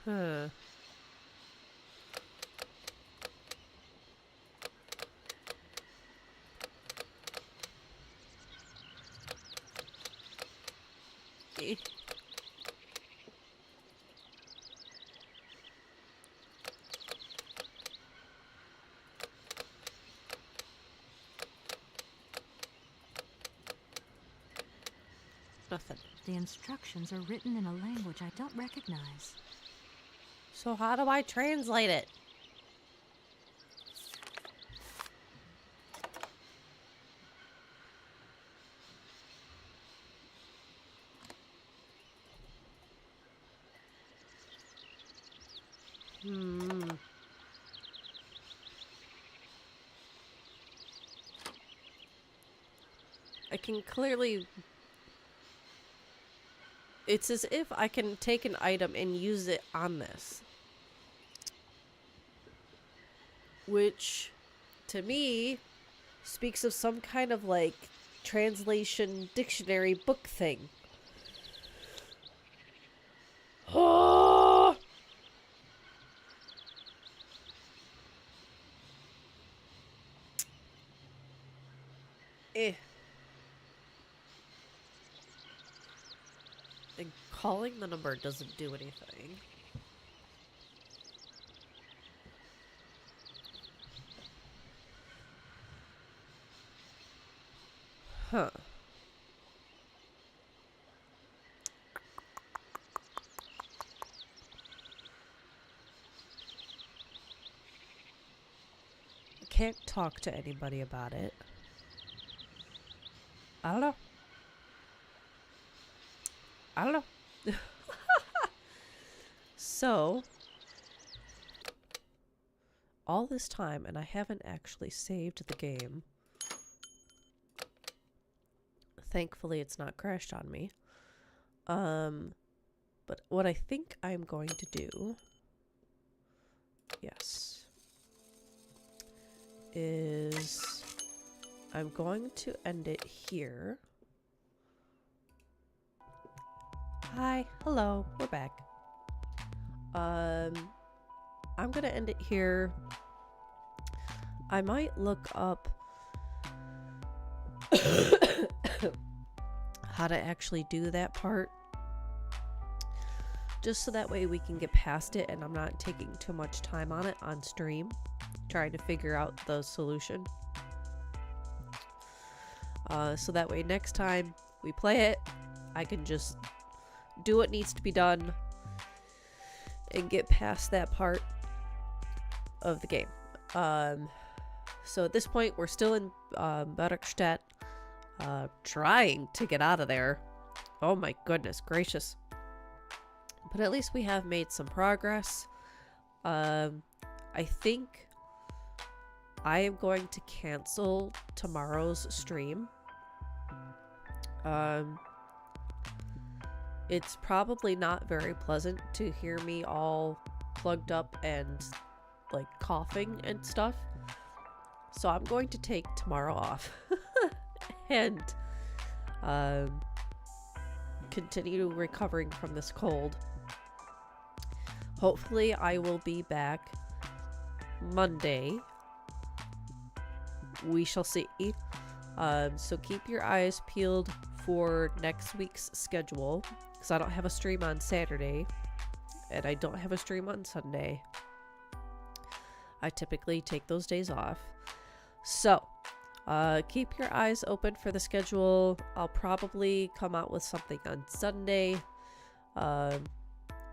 Huh. Nothing. The instructions are written in a language I don't recognize. So how do I translate it? I can clearly... It's as if I can take an item and use it on this. Which, to me, speaks of some kind of, like, translation dictionary book thing. Oh! And calling the number doesn't do anything. Huh. I can't talk to anybody about it. I don't know. So, all this time, and I haven't actually saved the game. Thankfully, it's not crashed on me. But what I think I'm going to do, yes, is I'm going to end it here. Hi, hello, we're back. I'm gonna end it here. I might look up how to actually do that part, just so that way we can get past it and I'm not taking too much time on it on stream trying to figure out the solution. So that way next time we play it, I can just do what needs to be done and get past that part of the game. So at this point, we're still in Barrockstadt, trying to get out of there. Oh my goodness gracious. But at least we have made some progress. I think I am going to cancel tomorrow's stream. It's probably not very pleasant to hear me all plugged up and like coughing and stuff. So I'm going to take tomorrow off and continue recovering from this cold. Hopefully I will be back Monday. We shall see. So keep your eyes peeled for next week's schedule, because I don't have a stream on Saturday and I don't have a stream on Sunday. I typically take those days off. So keep your eyes open for the schedule. I'll probably come out with something on Sunday, and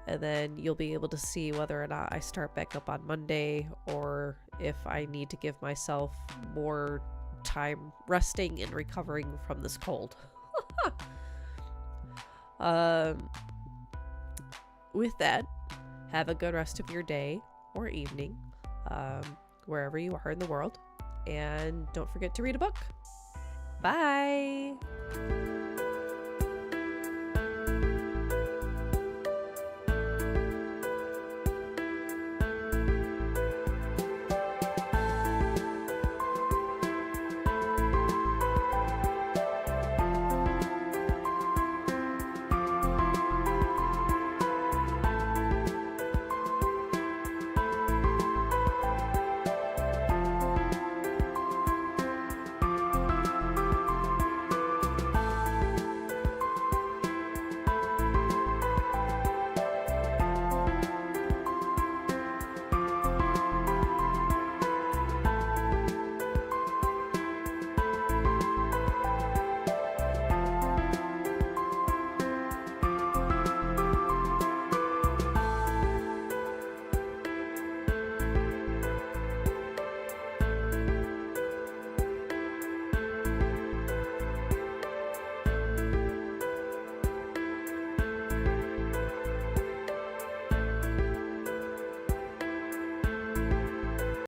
then you'll be able to see whether or not I start back up on Monday, or if I need to give myself more time resting and recovering from this cold. With that, have a good rest of your day or evening, wherever you are in the world, and don't forget to read a book. Bye!